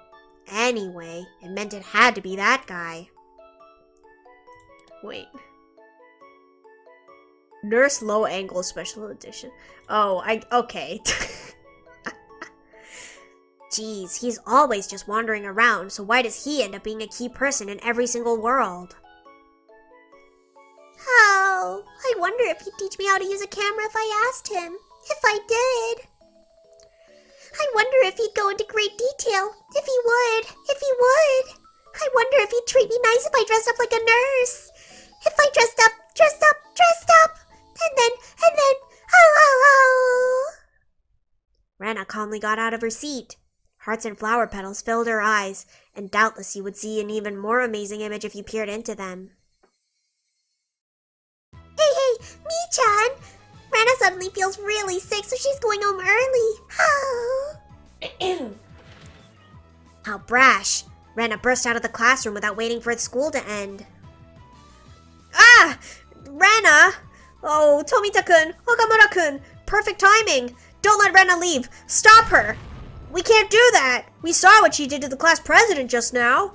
Speaker 1: it meant it had to be that guy. Wait. Nurse Low Angle Special Edition. Okay. Geez, he's always just wandering around, so why does he end up being a key person in every single world?
Speaker 2: Oh, I wonder if he'd teach me how to use a camera if I asked him. If I did. I wonder if he'd go into great detail. If he would. I wonder if he'd treat me nice if I dressed up like a nurse. If I dressed up. And then, oh.
Speaker 1: Rena calmly got out of her seat. Hearts and flower petals filled her eyes, and doubtless you would see an even more amazing image if you peered into them.
Speaker 2: Hey, Mi-chan! Rena suddenly feels really sick, so she's going home early. Oh.
Speaker 1: How brash! Rena burst out of the classroom without waiting for its school to end. Ah! Rena! Oh, Tomita-kun, Okamura-kun, perfect timing! Don't let Rena leave! Stop her! We can't do that! We saw what she did to the class president just now!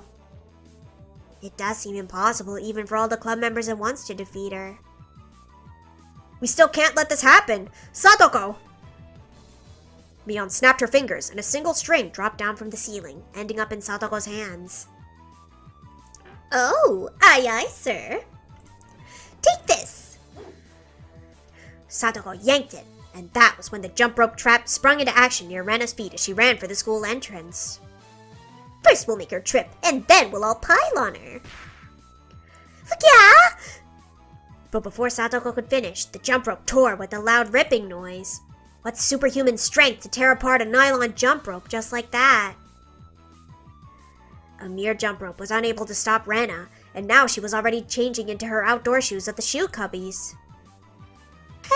Speaker 1: It does seem impossible even for all the club members at once to defeat her. We still can't let this happen! Satoko! Mion snapped her fingers, and a single string dropped down from the ceiling, ending up in Satoko's hands.
Speaker 2: Oh, aye, sir. Take this!
Speaker 1: Satoko yanked it, and that was when the jump rope trap sprung into action near Rena's feet as she ran for the school entrance.
Speaker 2: First we'll make her trip, and then we'll all pile on her. Yeah!
Speaker 1: But before Satoko could finish, the jump rope tore with a loud ripping noise. What superhuman strength to tear apart a nylon jump rope just like that? A mere jump rope was unable to stop Rena, and now she was already changing into her outdoor shoes at the shoe cubbies.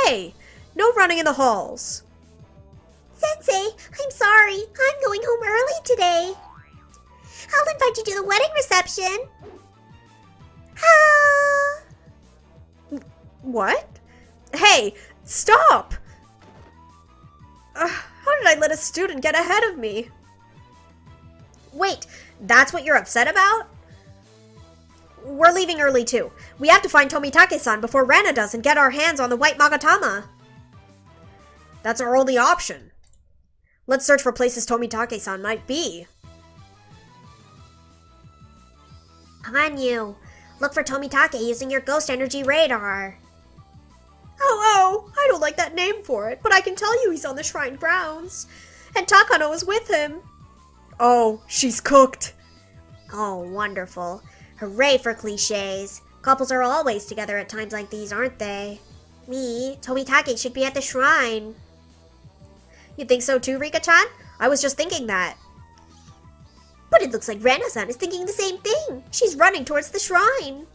Speaker 1: Hey, no running in the halls.
Speaker 2: Sensei, I'm sorry. I'm going home early today. I'll invite you to the wedding reception.
Speaker 1: What? Hey, stop! How did I let a student get ahead of me? Wait, that's what you're upset about? We're leaving early too. We have to find Tomitake-san before Rena does and get our hands on the white Magatama. That's our only option. Let's search for places Tomitake-san might be. Hanyu, look for Tomitake using your ghost energy radar. Oh, I don't like that name for it, but I can tell you he's on the shrine grounds. And Takano is with him. Oh, she's cooked. Oh, wonderful. Hooray for cliches. Couples are always together at times like these, aren't they? Tomitake should be at the shrine. You think so too, Rika-chan? I was just thinking that.
Speaker 2: But it looks like Rena-san is thinking the same thing. She's running towards the shrine.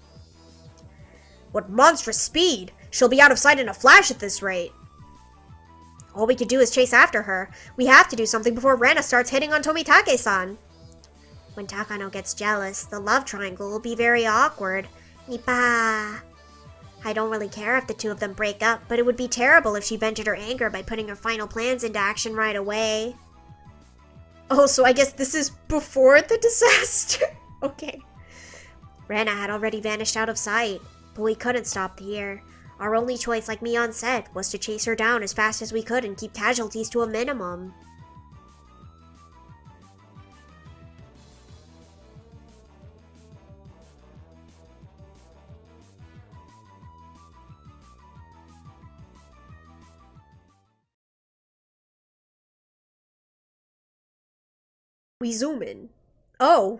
Speaker 1: What monstrous speed! She'll be out of sight in a flash at this rate. All we could do is chase after her. We have to do something before Rena starts hitting on Tomitake-san. When Takano gets jealous, the love triangle will be very awkward. Nipa. I don't really care if the two of them break up, but it would be terrible if she vented her anger by putting her final plans into action right away. Oh, so I guess this is before the disaster? Okay. Rena had already vanished out of sight, but we couldn't stop here. Our only choice, like Mion said, was to chase her down as fast as we could and keep casualties to a minimum. We zoom in. Oh!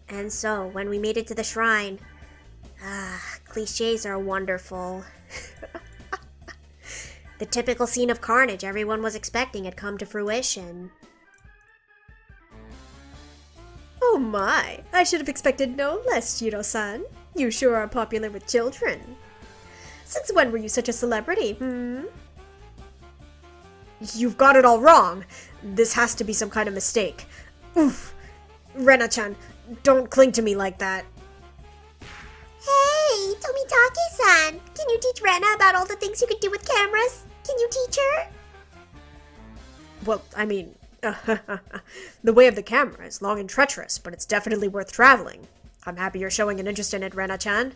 Speaker 1: And so, when we made it to the shrine, cliches are wonderful. The typical scene of carnage everyone was expecting had come to fruition. Oh my, I should have expected no less, Jiro-san. You sure are popular with children. Since when were you such a celebrity, You've got it all wrong. This has to be some kind of mistake. Oof. Rena-chan, don't cling to me like that.
Speaker 2: Hey, Tomitake-san! Can you teach Rena about all the things you could do with cameras? Can you teach her?
Speaker 1: Well, I mean, the way of the camera is long and treacherous, but it's definitely worth traveling. I'm happy you're showing an interest in it, Rena-chan.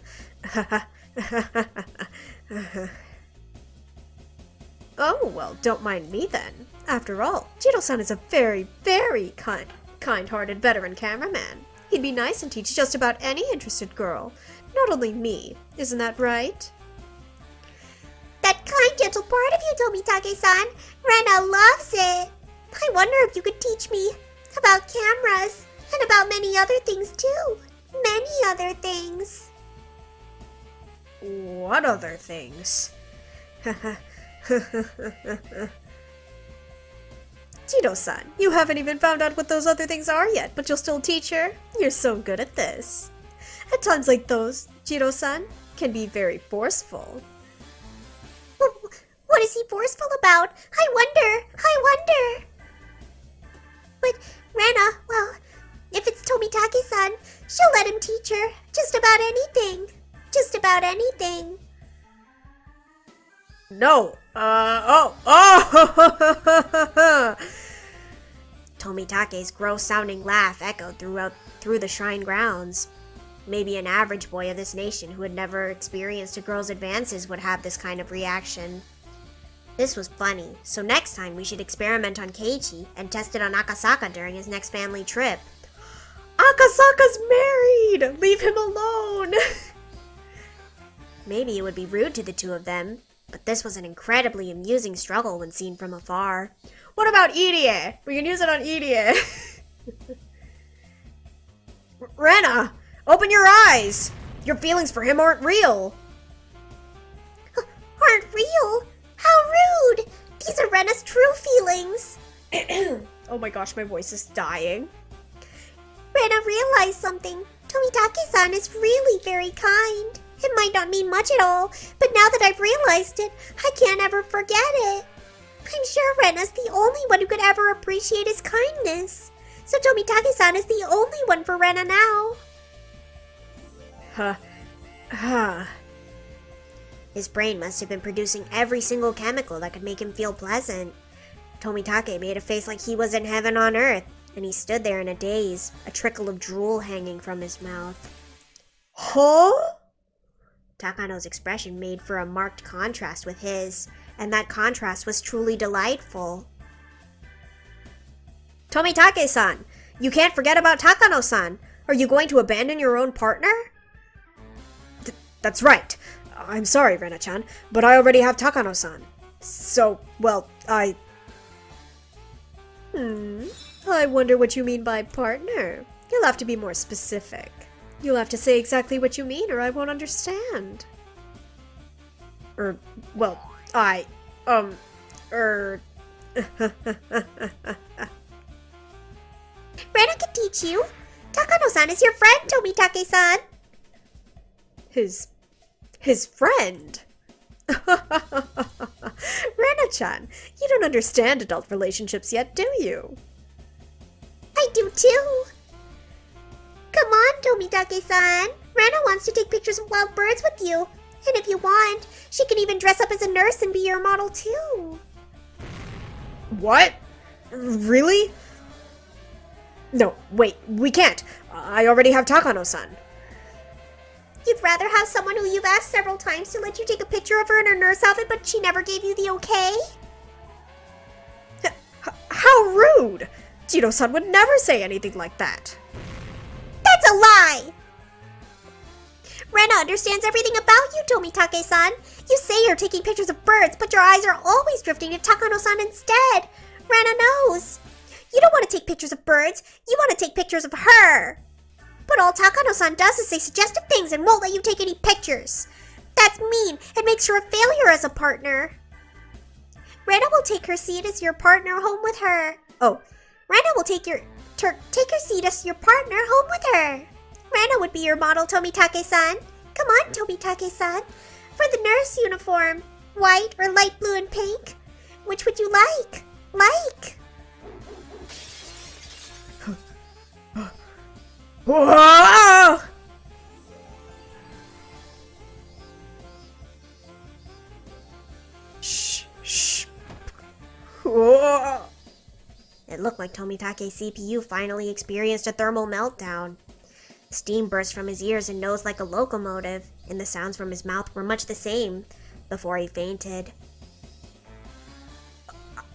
Speaker 1: Oh, well, don't mind me then. After all, Jiro-san is a very, very kind-hearted veteran cameraman. He'd be nice and teach just about any interested girl. Not only me. Isn't that right?
Speaker 2: That kind, gentle part of you, Tomitake-san. Rena loves it. I wonder if you could teach me about cameras and about many other things, too. Many other things.
Speaker 1: What other things? Jiro-san, you haven't even found out what those other things are yet, but you'll still teach her? You're so good at this. At times like those, Jiro-san can be very forceful.
Speaker 2: What is he forceful about? I wonder. But Rena, well, if it's Tomitake-san, she'll let him teach her just about anything. Just about anything.
Speaker 1: No. Tomitake's gross-sounding laugh echoed through the shrine grounds. Maybe an average boy of this nation who had never experienced a girl's advances would have this kind of reaction. This was funny, so next time we should experiment on Keiichi and test it on Akasaka during his next family trip. Akasaka's married! Leave him alone! Maybe it would be rude to the two of them, but this was an incredibly amusing struggle when seen from afar. What about Irie? We can use it on Irie. Rena, open your eyes! Your feelings for him aren't real.
Speaker 2: Aren't real? How rude! These are Rena's true feelings.
Speaker 1: Oh my gosh, my voice is dying.
Speaker 2: Rena realized something. Tomitake-san is really very kind. It might not mean much at all, but now that I've realized it, I can't ever forget it. I'm sure Rena's the only one who could ever appreciate his kindness. So Tomitake-san is the only one for Rena now. His brain must have been producing every single chemical that could make him feel pleasant. Tomitake made a face like he was in heaven on earth, and he stood there in a daze, a trickle of drool hanging from his mouth. Huh? Takano's expression made for a marked contrast with his, and that contrast was truly delightful. Tomitake-san, you can't forget about Takano-san. Are you going to abandon your own partner? That's right. I'm sorry, Rena-chan, but I already have Takano-san. So, well, I wonder what you mean by partner. You'll have to be more specific. You'll have to say exactly what you mean or I won't understand. Well, Rena can teach you. Takano-san is your friend, Tomitake-san. His friend? Rena-chan, you don't understand adult relationships yet, do you? I do too. Come on, Tomitake-san. Rena wants to take pictures of wild birds with you. And if you want, she can even dress up as a nurse and be your model too.
Speaker 1: What? Really? No, wait, we can't. I already have Takano-san.
Speaker 2: You'd rather have someone who you've asked several times to let you take a picture of her in her nurse outfit, but she never gave you the okay?
Speaker 1: How rude! Jiro-san would never say anything like that.
Speaker 2: That's a lie! Rena understands everything about you, Tomitake-san. You say you're taking pictures of birds, but your eyes are always drifting to Takano-san instead. Rena knows. You don't want to take pictures of birds, you want to take pictures of her. But all Takano-san does is say suggestive things and won't let you take any pictures. That's mean. It makes her a failure as a partner. Rena will take her seat as your partner home with her. Oh, Rena will take her seat as your partner home with her. Rena would be your model, Tomitake-san. Come on, Tomitake-san. For the nurse uniform, white or light blue and pink? Which would you like?
Speaker 1: Whoa! Shh. Whoa.
Speaker 2: It looked like Tomitake's CPU finally experienced a thermal meltdown. Steam burst from his ears and nose like a locomotive, and the sounds from his mouth were much the same before he fainted.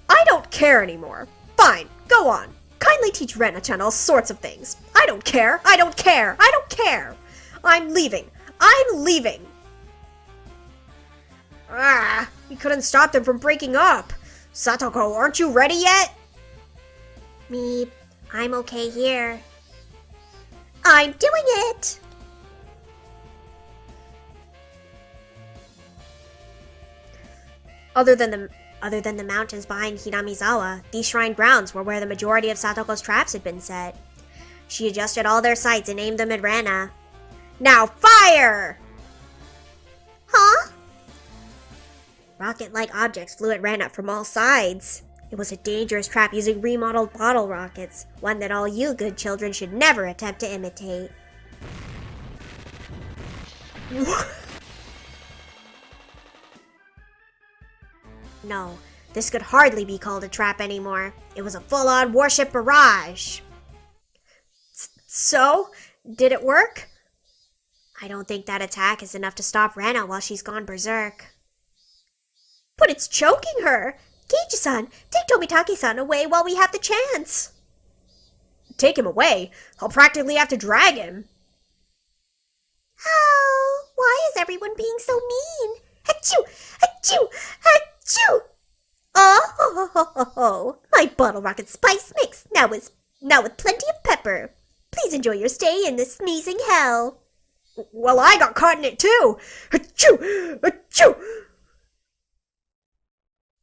Speaker 1: I don't care anymore. Fine, go on. Kindly teach Rena-chan all sorts of things. I don't care. I'm leaving. We couldn't stop them from breaking up. Satoko, aren't you ready yet?
Speaker 2: Meep, I'm okay here. I'm doing it! Other than the mountains behind Hinamizawa, these shrine grounds were where the majority of Satoko's traps had been set. She adjusted all their sights and aimed them at Rena.
Speaker 1: Now fire!
Speaker 2: Huh?
Speaker 1: Rocket-like objects flew at Rena from all sides. It was a dangerous trap using remodeled bottle rockets, one that all you good children should never attempt to imitate. No, this could hardly be called a trap anymore. It was a full-on warship barrage. So, did it work? I don't think that attack is enough to stop Rena while she's gone berserk. But it's choking her! Keiji-san, take Tomitake-san away while we have the chance! Take him away? I'll practically have to drag him.
Speaker 2: Oh, why is everyone being so mean? Achoo! Achoo! Achoo! Oh, my bottle rocket spice mix, now with plenty of pepper. Please enjoy your stay in this sneezing hell.
Speaker 1: Well, I got caught in it too! Achoo! Achoo!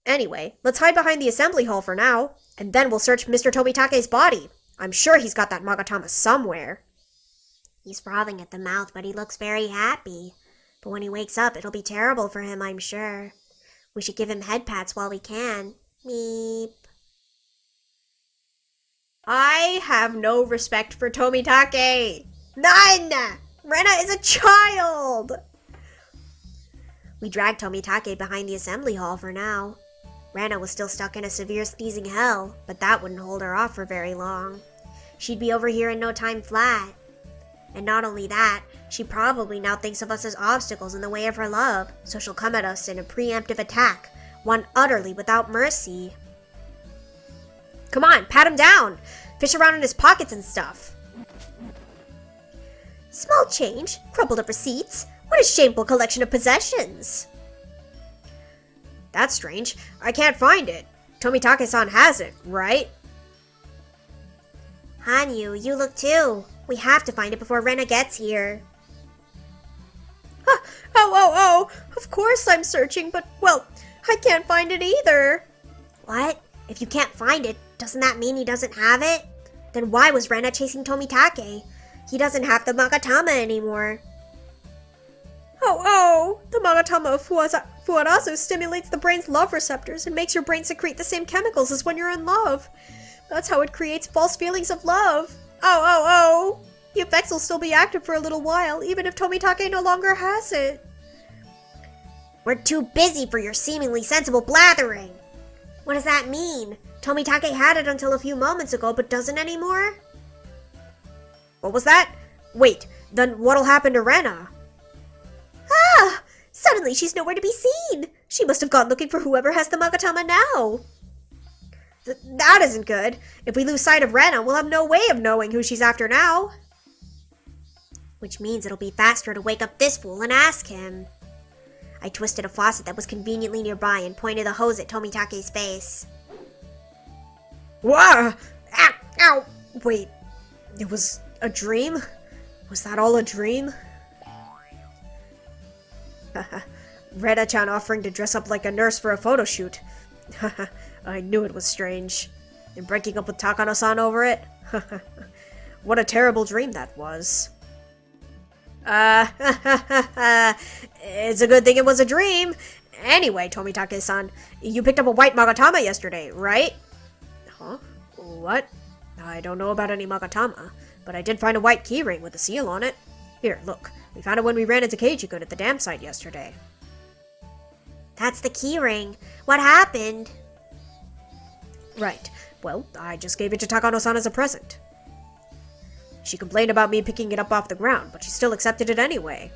Speaker 1: Anyway, let's hide behind the assembly hall for now, and then we'll search Mr. Tomitake's body. I'm sure he's got that Magatama somewhere.
Speaker 2: He's frothing at the mouth, but he looks very happy. But when he wakes up, it'll be terrible for him, I'm sure. We should give him head pats while we can. Meep.
Speaker 1: I have no respect for Tomitake. None! Rena is a child!
Speaker 2: We dragged Tomitake behind the assembly hall for now. Rena was still stuck in a severe sneezing hell, but that wouldn't hold her off for very long. She'd be over here in no time flat. And not only that, she probably now thinks of us as obstacles in the way of her love, so she'll come at us in a preemptive attack, one utterly without mercy.
Speaker 1: Come on, pat him down! Fish around in his pockets and stuff.
Speaker 2: Small change, crumpled up receipts. What a shameful collection of possessions!
Speaker 1: That's strange. I can't find it. Tomitake-san has it, right?
Speaker 2: Hanyu, you look too. We have to find it before Rena gets here.
Speaker 1: Oh! Of course I'm searching, but, well, I can't find it either.
Speaker 2: What? If you can't find it, doesn't that mean he doesn't have it? Then why was Rena chasing Tomitake? He doesn't have the Magatama anymore.
Speaker 1: Oh! The Magatama of Fuarazu stimulates the brain's love receptors and makes your brain secrete the same chemicals as when you're in love. That's how it creates false feelings of love. Oh! The effects will still be active for a little while, even if Tomitake no longer has it.
Speaker 2: We're too busy for your seemingly sensible blathering. What does that mean? Tomitake had it until a few moments ago, but doesn't anymore?
Speaker 1: What was that? Wait, then what'll happen to Rena?
Speaker 2: Ah! Suddenly she's nowhere to be seen! She must have gone looking for whoever has the Magatama now!
Speaker 1: That isn't good. If we lose sight of Rena, we'll have no way of knowing who she's after now.
Speaker 2: Which means it'll be faster to wake up this fool and ask him. I twisted a faucet that was conveniently nearby and pointed the hose at Tomitake's face.
Speaker 1: Whoa! Ow! Ow! Wait, it was a dream? Was that all a dream? Rena-chan offering to dress up like a nurse for a photo shoot. I knew it was strange. And breaking up with Takano-san over it? What a terrible dream that was. It's a good thing it was a dream. Anyway, Tomitake-san, you picked up a white Magatama yesterday, right? Huh? What? I don't know about any Magatama, but I did find a white keyring with a seal on it. Here, look. We found it when we ran into Keiji-kun at the dam site yesterday.
Speaker 2: That's the keyring. What happened?
Speaker 1: Right. Well, I just gave it to Takano-san as a present. She complained about me picking it up off the ground, but she still accepted it anyway.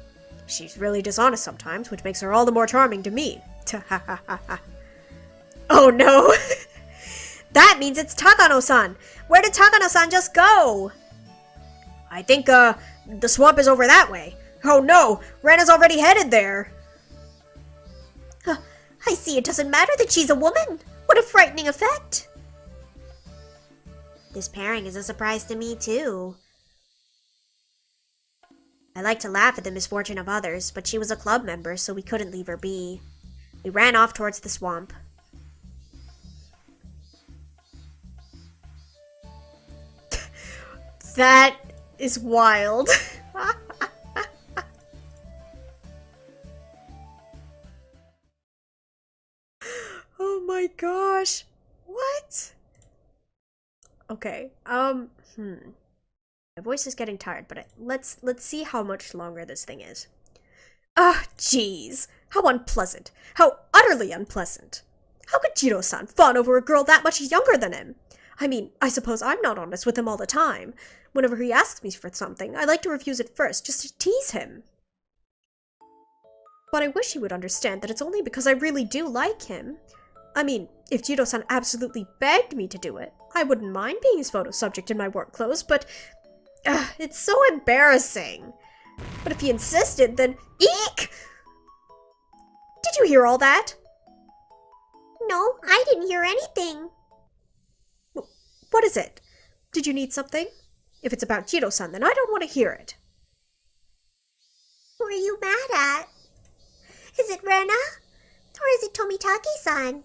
Speaker 1: She's really dishonest sometimes, which makes her all the more charming to me. Oh no! That means it's Takano-san! Where did Takano-san just go? I think, the swamp is over that way. Oh no! Rena's already headed there!
Speaker 2: I see it doesn't matter that she's a woman! What a frightening effect! This pairing is a surprise to me, too. I like to laugh at the misfortune of others, but she was a club member, so we couldn't leave her be. We ran off towards the swamp.
Speaker 1: That is wild. Oh my gosh. What? Okay, my voice is getting tired, but let's see how much longer this thing is. Ah, jeez. How unpleasant. How utterly unpleasant. How could Jiro-san fawn over a girl that much younger than him? I mean, I suppose I'm not honest with him all the time. Whenever he asks me for something, I like to refuse it first, just to tease him. But I wish he would understand that it's only because I really do like him. I mean, if Jiro-san absolutely begged me to do it, I wouldn't mind being his photo subject in my work clothes, but it's so embarrassing. But if he insisted, then eek! Did you hear all that?
Speaker 2: No, I didn't hear anything.
Speaker 1: What is it? Did you need something? If it's about Jiro-san, then I don't want to hear it.
Speaker 2: Who are you mad at? Is it Rena? Or is it Tomitake-san?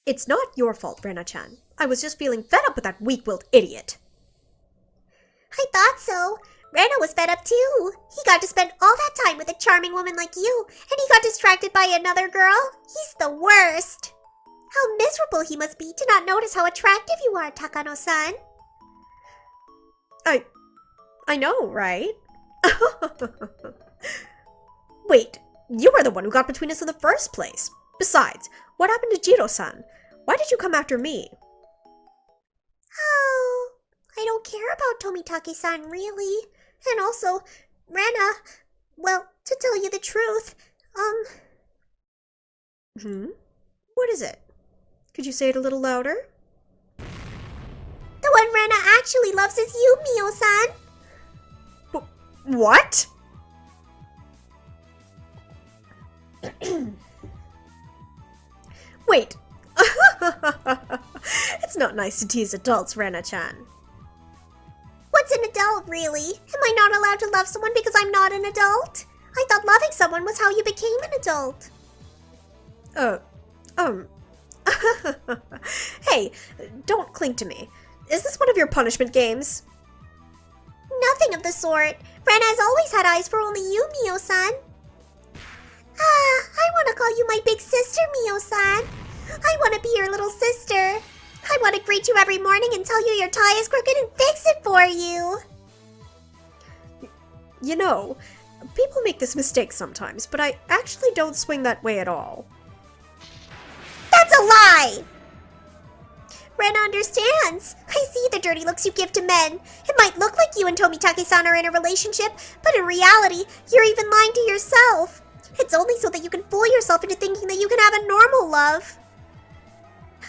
Speaker 1: It's not your fault, Rena-chan. I was just feeling fed up with that weak-willed idiot.
Speaker 2: I thought so. Rena was fed up too. He got to spend all that time with a charming woman like you, and he got distracted by another girl. He's the worst. How miserable he must be to not notice how attractive you are, Takano-san.
Speaker 1: I know, right? Wait, you were the one who got between us in the first place. Besides, what happened to Jiro-san? Why did you come after me?
Speaker 2: Oh, I don't care about Tomitake-san, really. And also, Rena, well, to tell you the truth,
Speaker 1: What is it? Could you say it a little louder?
Speaker 2: The one Rena actually loves is you, Mio-san.
Speaker 1: What? Wait. It's not nice to tease adults, Rena-chan.
Speaker 2: What's an adult, really? Am I not allowed to love someone because I'm not an adult? I thought loving someone was how you became an adult.
Speaker 1: Hey, don't cling to me. Is this one of your punishment games?
Speaker 2: Nothing of the sort. Rena has always had eyes for only you, Mio-san. I want to call you my big sister, Mio-san. I want to be your little sister. I want to greet you every morning and tell you your tie is crooked and fix it for you.
Speaker 1: You know, people make this mistake sometimes, but I actually don't swing that way at all.
Speaker 2: That's a lie! Rena understands. I see the dirty looks you give to men. It might look like you and Tomitake-san are in a relationship, but in reality, you're even lying to yourself. It's only so that you can fool yourself into thinking that you can have a normal love.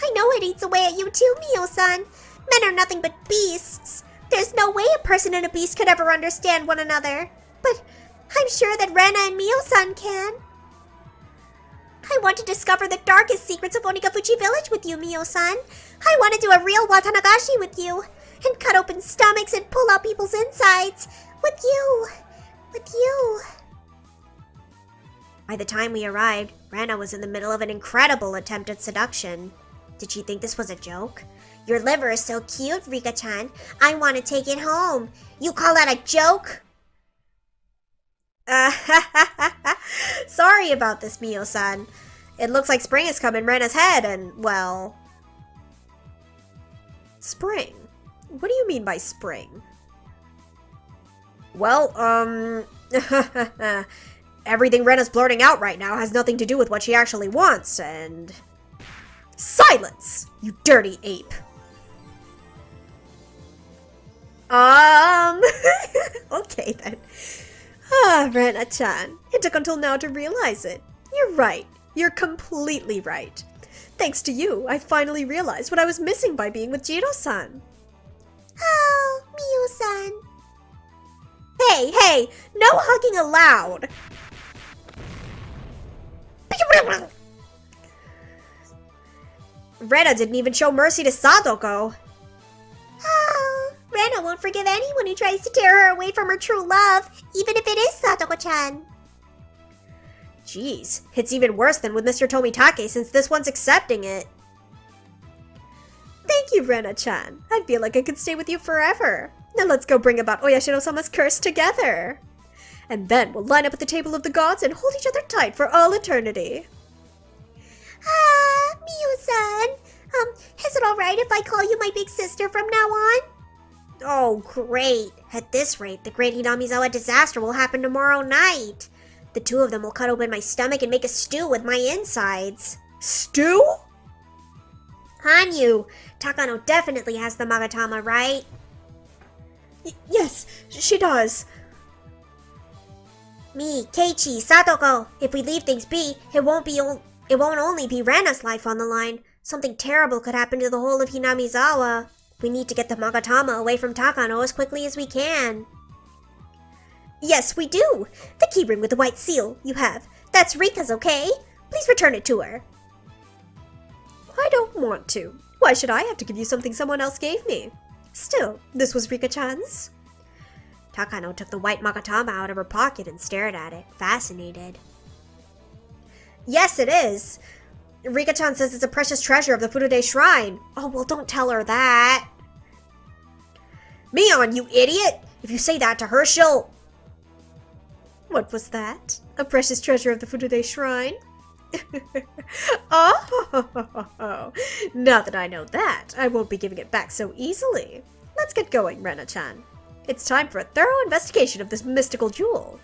Speaker 2: I know it eats away at you too, Mio-san. Men are nothing but beasts. There's no way a person and a beast could ever understand one another. But I'm sure that Rena and Mio-san can. I want to discover the darkest secrets of Onikafuchi Village with you, Mio-san. I want to do a real Watanagashi with you. And cut open stomachs and pull out people's insides. With you. With you.
Speaker 1: By the time we arrived, Rena was in the middle of an incredible attempt at seduction. Did she think this was a joke?
Speaker 2: Your liver is so cute, Rika-chan. I want to take it home. You call that a joke?
Speaker 1: Sorry about this, Mio-san. It looks like spring has come in Rena's head and, well... Spring? What do you mean by spring? Well, everything Rena's blurting out right now has nothing to do with what she actually wants, and... Silence, you dirty ape! Okay then. Rena-chan, it took until now to realize it. You're right. You're completely right. Thanks to you, I finally realized what I was missing by being with Jiro-san.
Speaker 2: Oh, Mio-san.
Speaker 1: Hey, no hugging allowed! Rena didn't even show mercy to Sadoko.
Speaker 2: Oh, Rena won't forgive anyone who tries to tear her away from her true love, even if it is Sadoko-chan.
Speaker 1: Jeez, it's even worse than with Mr. Tomitake since this one's accepting it. Thank you, Rena-chan. I feel like I could stay with you forever. Now let's go bring about Oyashiro-sama's curse together. And then we'll line up at the table of the gods and hold each other tight for all eternity.
Speaker 2: Mio-san. Is it alright if I call you my big sister from now on?
Speaker 1: Oh, great. At this rate, the great Hinamizawa disaster will happen tomorrow night. The two of them will cut open my stomach and make a stew with my insides. Stew? Hanyu, Takano definitely has the Magatama, right? Yes, she does. Me, Keiichi, Satoko. If we leave things be, it won't only be Rena's life on the line. Something terrible could happen to the whole of Hinamizawa. We need to get the Magatama away from Takano as quickly as we can. Yes, we do. The keyring with the white seal you have. That's Rika's, okay? Please return it to her. I don't want to. Why should I have to give you something someone else gave me? Still, this was Rika-chan's. Takano took the white Magatama out of her pocket and stared at it, fascinated. Yes, it is. Rika-chan says it's a precious treasure of the Furude Shrine. Oh, well, don't tell her that. Mion, you idiot! If you say that to her, she'll... What was that? A precious treasure of the Furude Shrine? Oh, now that I know that, I won't be giving it back so easily. Let's get going, Rena-chan. It's time for a thorough investigation of this mystical jewel.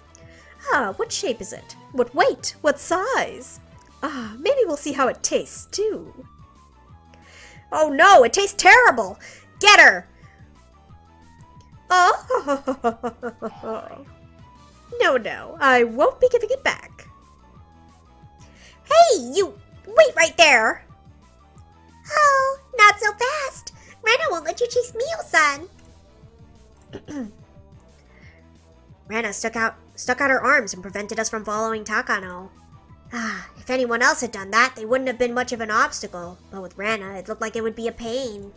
Speaker 1: What shape is it? What weight? What size? Maybe we'll see how it tastes, too. Oh no, it tastes terrible! Get her! Oh, no, I won't be giving it back. Hey, you! Wait right there!
Speaker 2: Oh, not so fast. Rena won't let you chase Mio-san.
Speaker 1: Rena stuck out her arms and prevented us from following Takano. If anyone else had done that, they wouldn't have been much of an obstacle. But with Rena, it looked like it would be a pain.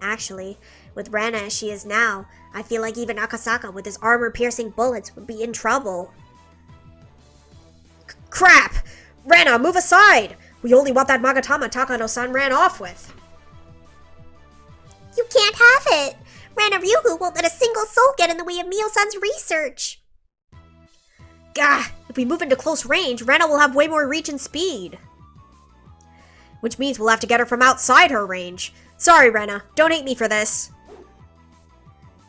Speaker 1: Actually, with Rena as she is now, I feel like even Akasaka with his armor-piercing bullets would be in trouble. Crap! Rena, move aside! We only want that Magatama Takano-san ran off with.
Speaker 2: You can't have it! Rena Ryugu won't let a single soul get in the way of Mio-san's research.
Speaker 1: Gah! If we move into close range, Rena will have way more reach and speed. Which means we'll have to get her from outside her range. Sorry, Rena. Don't hate me for this.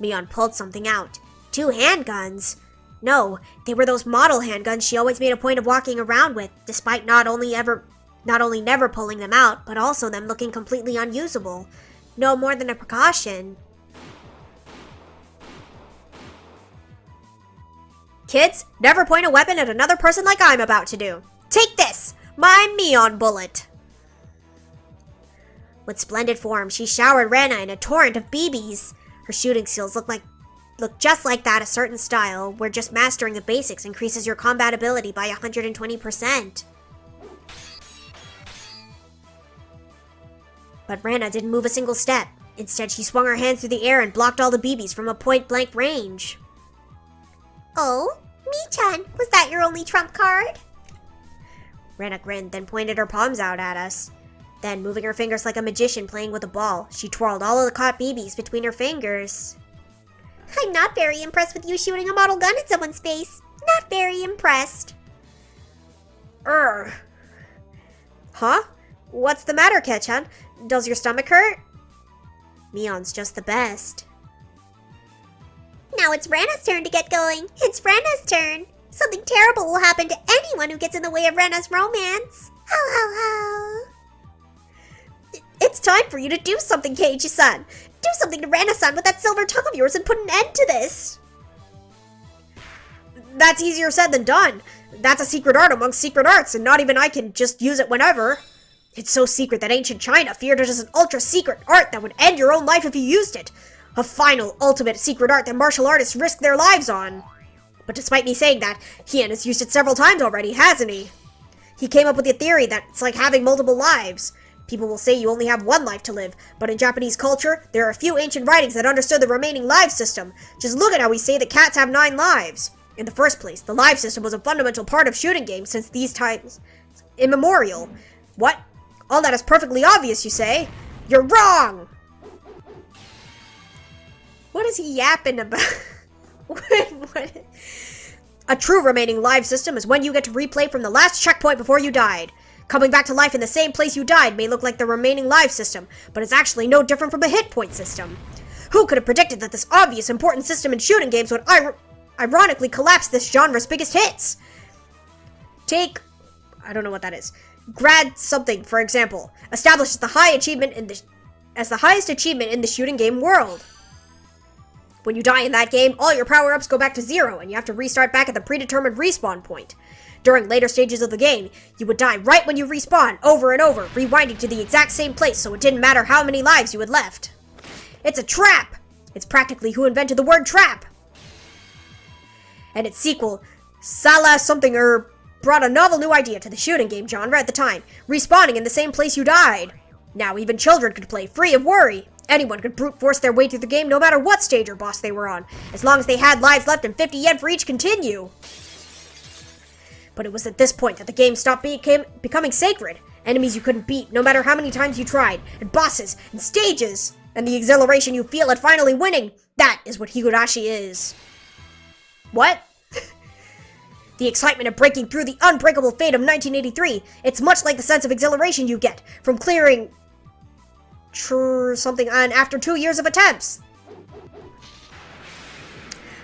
Speaker 1: Mion pulled something out. 2 handguns. No, they were those model handguns she always made a point of walking around with, despite not only never pulling them out, but also them looking completely unusable. No more than a precaution. Kids, never point a weapon at another person like I'm about to do. Take this! My Mion bullet! With splendid form, she showered Rena in a torrent of BBs. Her shooting skills look just like that a certain style, where just mastering the basics increases your combat ability by 120%. But Rena didn't move a single step. Instead, she swung her hands through the air and blocked all the BBs from a point-blank range.
Speaker 2: Oh, Mi-chan, was that your only trump card?
Speaker 1: Rena grinned, then pointed her palms out at us. Then, moving her fingers like a magician playing with a ball, she twirled all of the caught BBs between her fingers.
Speaker 2: I'm not very impressed with you shooting a model gun at someone's face. Not very impressed.
Speaker 1: Huh? What's the matter, Ketchan? Does your stomach hurt? Mion's just the best.
Speaker 2: Now it's Rena's turn to get going. It's Rena's turn. Something terrible will happen to anyone who gets in the way of Rena's romance. Ho ho ho.
Speaker 1: It's time for you to do something, Keiji-san.
Speaker 2: Do something to Rena-san with that silver tongue of yours and put an end to this.
Speaker 1: That's easier said than done. That's a secret art among secret arts, and not even I can just use it whenever. It's so secret that ancient China feared it as an ultra-secret art that would end your own life if you used it. A final, ultimate secret art that martial artists risk their lives on. But despite me saying that, Hien has used it several times already, hasn't he? He came up with the theory that it's like having multiple lives. People will say you only have one life to live, but in Japanese culture, there are a few ancient writings that understood the remaining life system. Just look at how we say that cats have 9 lives. In the first place, the life system was a fundamental part of shooting games since these times immemorial. What? All that is perfectly obvious, you say? You're wrong! What is he yapping about? What? A true remaining life system is when you get to replay from the last checkpoint before you died. Coming back to life in the same place you died may look like the remaining life system, but it's actually no different from a hit point system. Who could have predicted that this obvious important system in shooting games would ironically collapse this genre's biggest hits? Take, I don't know what that is. Grad something, for example, establishes the highest achievement in the shooting game world. When you die in that game, all your power-ups go back to 0, and you have to restart back at the predetermined respawn point. During later stages of the game, you would die right when you respawn, over and over, rewinding to the exact same place so it didn't matter how many lives you had left. It's a trap! It's practically who invented the word trap! And its sequel, Sala something brought a novel new idea to the shooting game genre at the time, respawning in the same place you died. Now even children could play free of worry. Anyone could brute force their way through the game no matter what stage or boss they were on, as long as they had lives left and 50 yen for each continue. But it was at this point that the game stopped becoming sacred. Enemies you couldn't beat, no matter how many times you tried, and bosses, and stages, and the exhilaration you feel at finally winning. That is what Higurashi is. What? The excitement of breaking through the unbreakable fate of 1983. It's much like the sense of exhilaration you get from clearing something on after 2 years of attempts.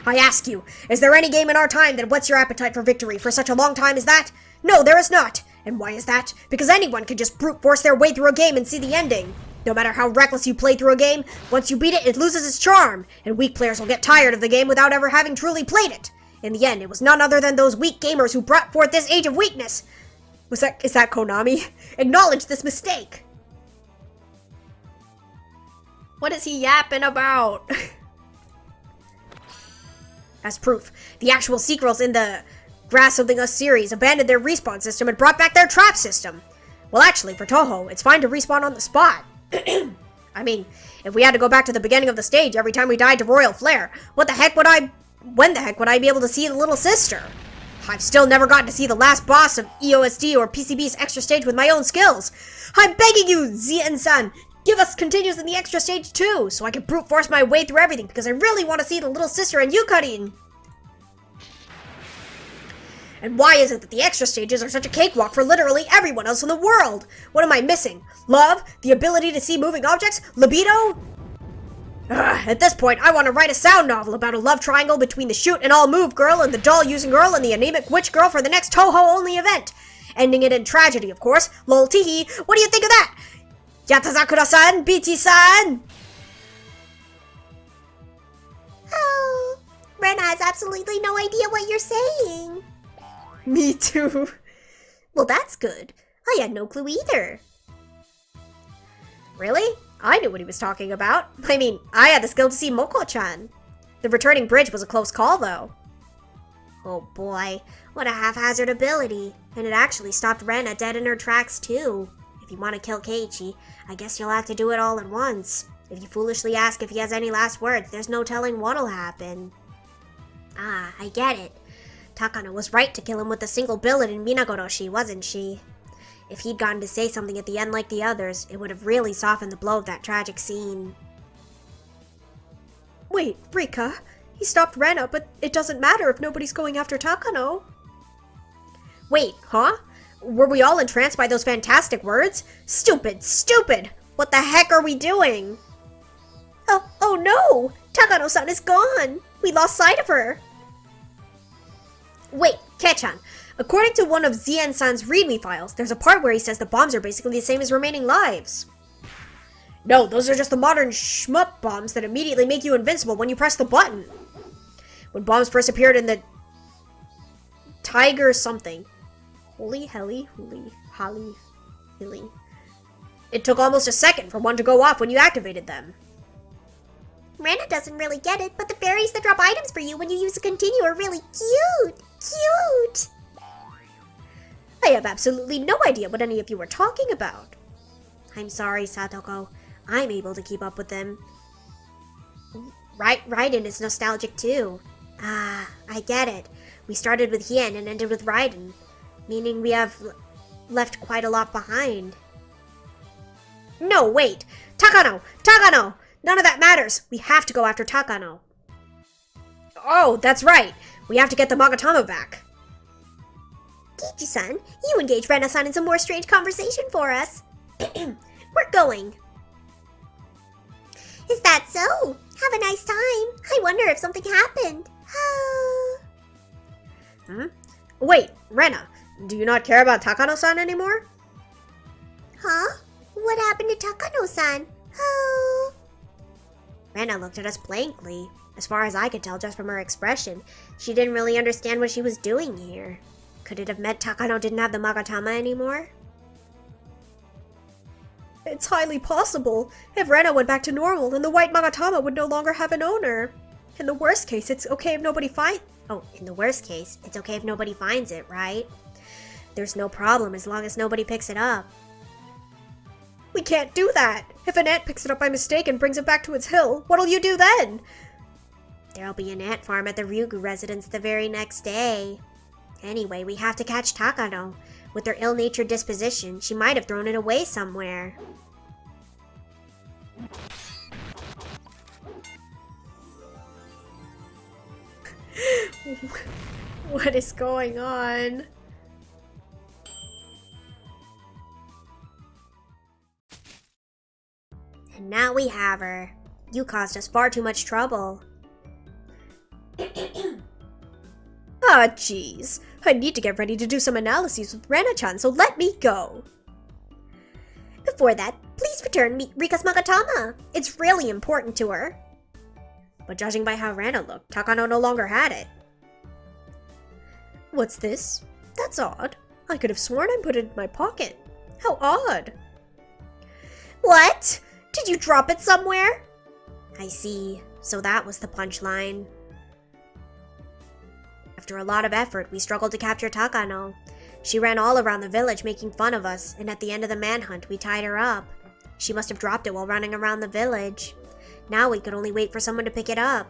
Speaker 1: I ask you, is there any game in our time that whets your appetite for victory for such a long time as that? No, there is not. And why is that? Because anyone can just brute force their way through a game and see the ending. No matter how reckless you play through a game, once you beat it, it loses its charm, and weak players will get tired of the game without ever having truly played it. In the end, it was none other than those weak gamers who brought forth this age of weakness. Is that Konami? Acknowledge this mistake. What is he yapping about? As proof, the actual sequels in the Grass Something Us series abandoned their respawn system and brought back their trap system. Well, actually, for Toho, it's fine to respawn on the spot. I mean, if we had to go back to the beginning of the stage every time we died to Royal Flare, when the heck would I be able to see the little sister? I've still never gotten to see the last boss of EOSD or PCB's extra stage with my own skills. I'm begging you, Zien-san, give us continues in the extra stage too, so I can brute force my way through everything because I really want to see the little sister and Yukarin. And why is it that the extra stages are such a cakewalk for literally everyone else in the world? What am I missing? Love? The ability to see moving objects? Libido? At this point, I want to write a sound novel about a love triangle between the shoot-and-all-move girl and the doll-using girl and the anemic witch girl for the next Toho-only event. Ending it in tragedy, of course. Lol teehee. What do you think of that? Yatazakura-san, BT-san!
Speaker 2: Oh, Rena has absolutely no idea what you're saying.
Speaker 1: Me too.
Speaker 2: Well, that's good. I had no clue either.
Speaker 1: Really? I knew what he was talking about. I mean, I had the skill to see Moko-chan. The returning bridge was a close call, though.
Speaker 2: Oh boy, what a haphazard ability. And it actually stopped Rena dead in her tracks, too. If you want to kill Keiichi, I guess you'll have to do it all at once. If you foolishly ask if he has any last words, there's no telling what'll happen. Ah, I get it. Takano was right to kill him with a single bullet in Minagoroshi, wasn't she? If he'd gotten to say something at the end like the others, it would have really softened the blow of that tragic scene.
Speaker 1: Wait, Rika, he stopped Rena, but it doesn't matter if nobody's going after Takano. Wait, huh? Were we all entranced by those fantastic words? Stupid, stupid! What the heck are we doing?
Speaker 2: Oh no! Takano-san is gone! We lost sight of her!
Speaker 1: Wait, Kechan. According to one of Zien-san's readme files, there's a part where he says the bombs are basically the same as remaining lives. No, those are just the modern shmup bombs that immediately make you invincible when you press the button. When bombs first appeared in the Tiger something. Holy helly, huli, holly, hilly. It took almost a second for one to go off when you activated them.
Speaker 2: Rena doesn't really get it, but the fairies that drop items for you when you use a continue are really cute! Cute!
Speaker 1: I have absolutely no idea what any of you are talking about.
Speaker 2: I'm sorry, Satoko. I'm able to keep up with them. Raiden is nostalgic too. Ah, I get it. We started with Hien and ended with Raiden, meaning we have left quite a lot behind.
Speaker 1: No, wait! Takano! Takano! None of that matters! We have to go after Takano. Oh, that's right! We have to get the Magatama back.
Speaker 2: Keiichi-san, you engage Rena-san in some more strange conversation for us. We're going. Is that so? Have a nice time. I wonder if something happened.
Speaker 1: Wait, Rena, do you not care about Takano-san anymore?
Speaker 2: Huh? What happened to Takano-san? Oh. Rena looked at us blankly. As far as I could tell just from her expression, she didn't really understand what she was doing here. Could it have meant Takano didn't have the Magatama anymore?
Speaker 1: It's highly possible. If Rena went back to normal, then the white Magatama would no longer have an owner. In the worst case, it's okay if nobody
Speaker 2: in the worst case, it's okay if nobody finds it, right? There's no problem as long as nobody picks it up.
Speaker 1: We can't do that. If an ant picks it up by mistake and brings it back to its hill, what'll you do then?
Speaker 2: There'll be an ant farm at the Ryugu residence the very next day. Anyway, we have to catch Takano. With her ill-natured disposition, she might have thrown it away somewhere.
Speaker 1: What is going on?
Speaker 2: And now we have her. You caused us far too much trouble.
Speaker 1: Ah, jeez. I need to get ready to do some analyses with Rena-chan, so let me go.
Speaker 2: Before that, please return Rika's Magatama. It's really important to her.
Speaker 1: But judging by how Rena looked, Takano no longer had it. What's this? That's odd. I could have sworn I put it in my pocket. How odd.
Speaker 2: What? Did you drop it somewhere? I see. So that was the punchline. After a lot of effort, we struggled to capture Takano. She ran all around the village making fun of us, and at the end of the manhunt, we tied her up. She must have dropped it while running around the village. Now we could only wait for someone to pick it up.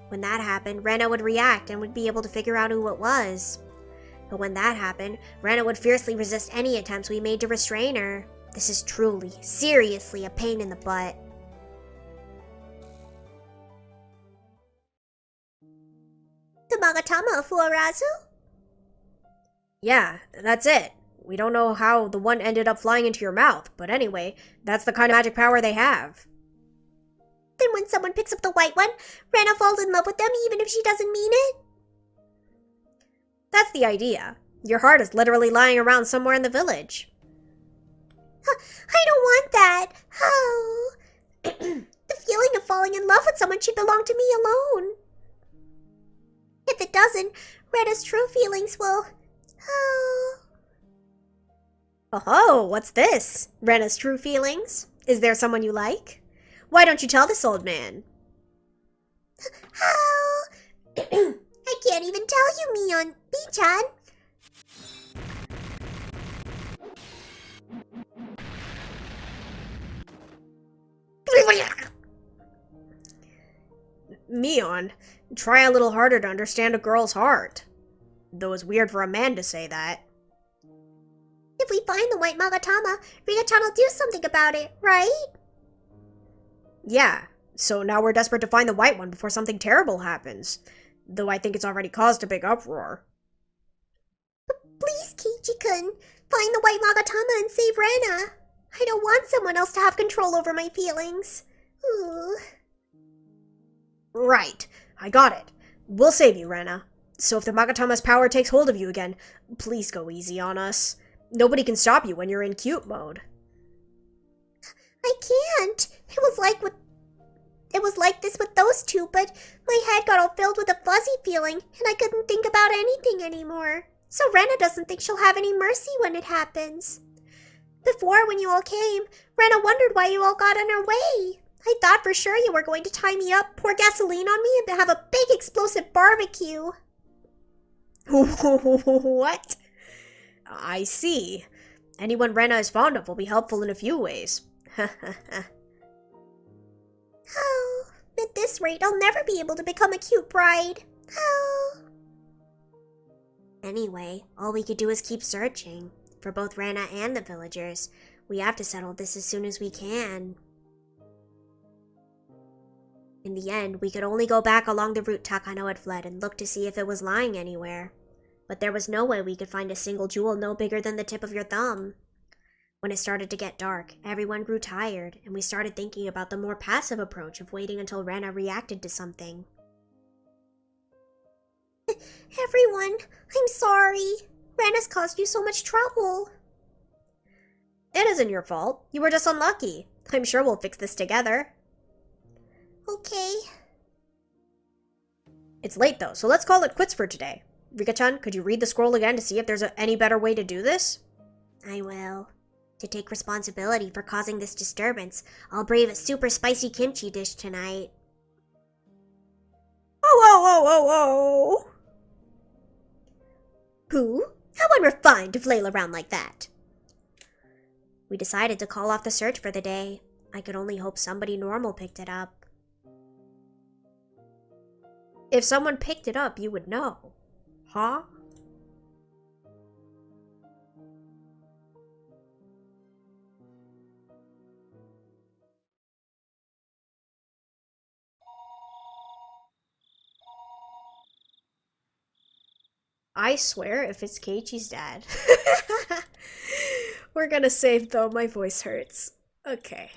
Speaker 2: When that happened, Rena would react and would be able to figure out who it was. But when that happened, Rena would fiercely resist any attempts we made to restrain her. This is truly, seriously a pain in the butt. The Magatama of Fuarazu?
Speaker 1: Yeah, that's it. We don't know how the one ended up flying into your mouth, but anyway, that's the kind of magic power they have.
Speaker 2: Then And when someone picks up the white one, Rena falls in love with them even if she doesn't mean it?
Speaker 1: That's the idea. Your heart is literally lying around somewhere in the village.
Speaker 2: I don't want that. Oh. The feeling of falling in love with someone should belong to me alone. If it doesn't, Rena's true feelings will... Oh.
Speaker 1: Oh, what's this? Rena's true feelings? Is there someone you like? Why don't you tell this old man?
Speaker 2: Oh. I can't even tell you, Mion. B-chan.
Speaker 1: Mion, try a little harder to understand a girl's heart. Though it's weird for a man to say that.
Speaker 2: If we find the white Magatama, Rena-chan will do something about it, right?
Speaker 1: Yeah, so now we're desperate to find the white one before something terrible happens. Though I think it's already caused a big uproar.
Speaker 2: Please, Keiichi-kun, find the white Magatama and save Rena. I don't want someone else to have control over my feelings. Ooh.
Speaker 1: Right, I got it. We'll save you, Rena. So if the Magatama's power takes hold of you again, please go easy on us. Nobody can stop you when you're in cute mode.
Speaker 2: I can't. It was like this with those two, but my head got all filled with a fuzzy feeling, and I couldn't think about anything anymore. So Rena doesn't think she'll have any mercy when it happens. Before, when you all came, Rena wondered why you all got in her way. I thought for sure you were going to tie me up, pour gasoline on me, and have a big explosive barbecue.
Speaker 1: What? I see. Anyone Rena is fond of will be helpful in a few ways.
Speaker 2: Oh, at this rate, I'll never be able to become a cute bride. Oh. Anyway, all we could do is keep searching. For both Rena and the villagers. We have to settle this as soon as we can. In the end, we could only go back along the route Takano had fled and look to see if it was lying anywhere. But there was no way we could find a single jewel no bigger than the tip of your thumb. When it started to get dark, everyone grew tired, and we started thinking about the more passive approach of waiting until Rena reacted to something. Everyone, I'm sorry. Rena's caused you so much trouble.
Speaker 1: It isn't your fault. You were just unlucky. I'm sure we'll fix this together.
Speaker 2: Okay.
Speaker 1: It's late though, so let's call it quits for today. Rika-chan, could you read the scroll again to see if there's any better way to do this?
Speaker 2: I will. To take responsibility for causing this disturbance, I'll brave a super spicy kimchi dish tonight.
Speaker 1: Oh!
Speaker 2: Who? How unrefined to flail around like that. We decided to call off the search for the day. I could only hope somebody normal picked it up.
Speaker 1: If someone picked it up, you would know. Huh? I swear if it's Keiichi's dad. We're gonna save though, my voice hurts. Okay.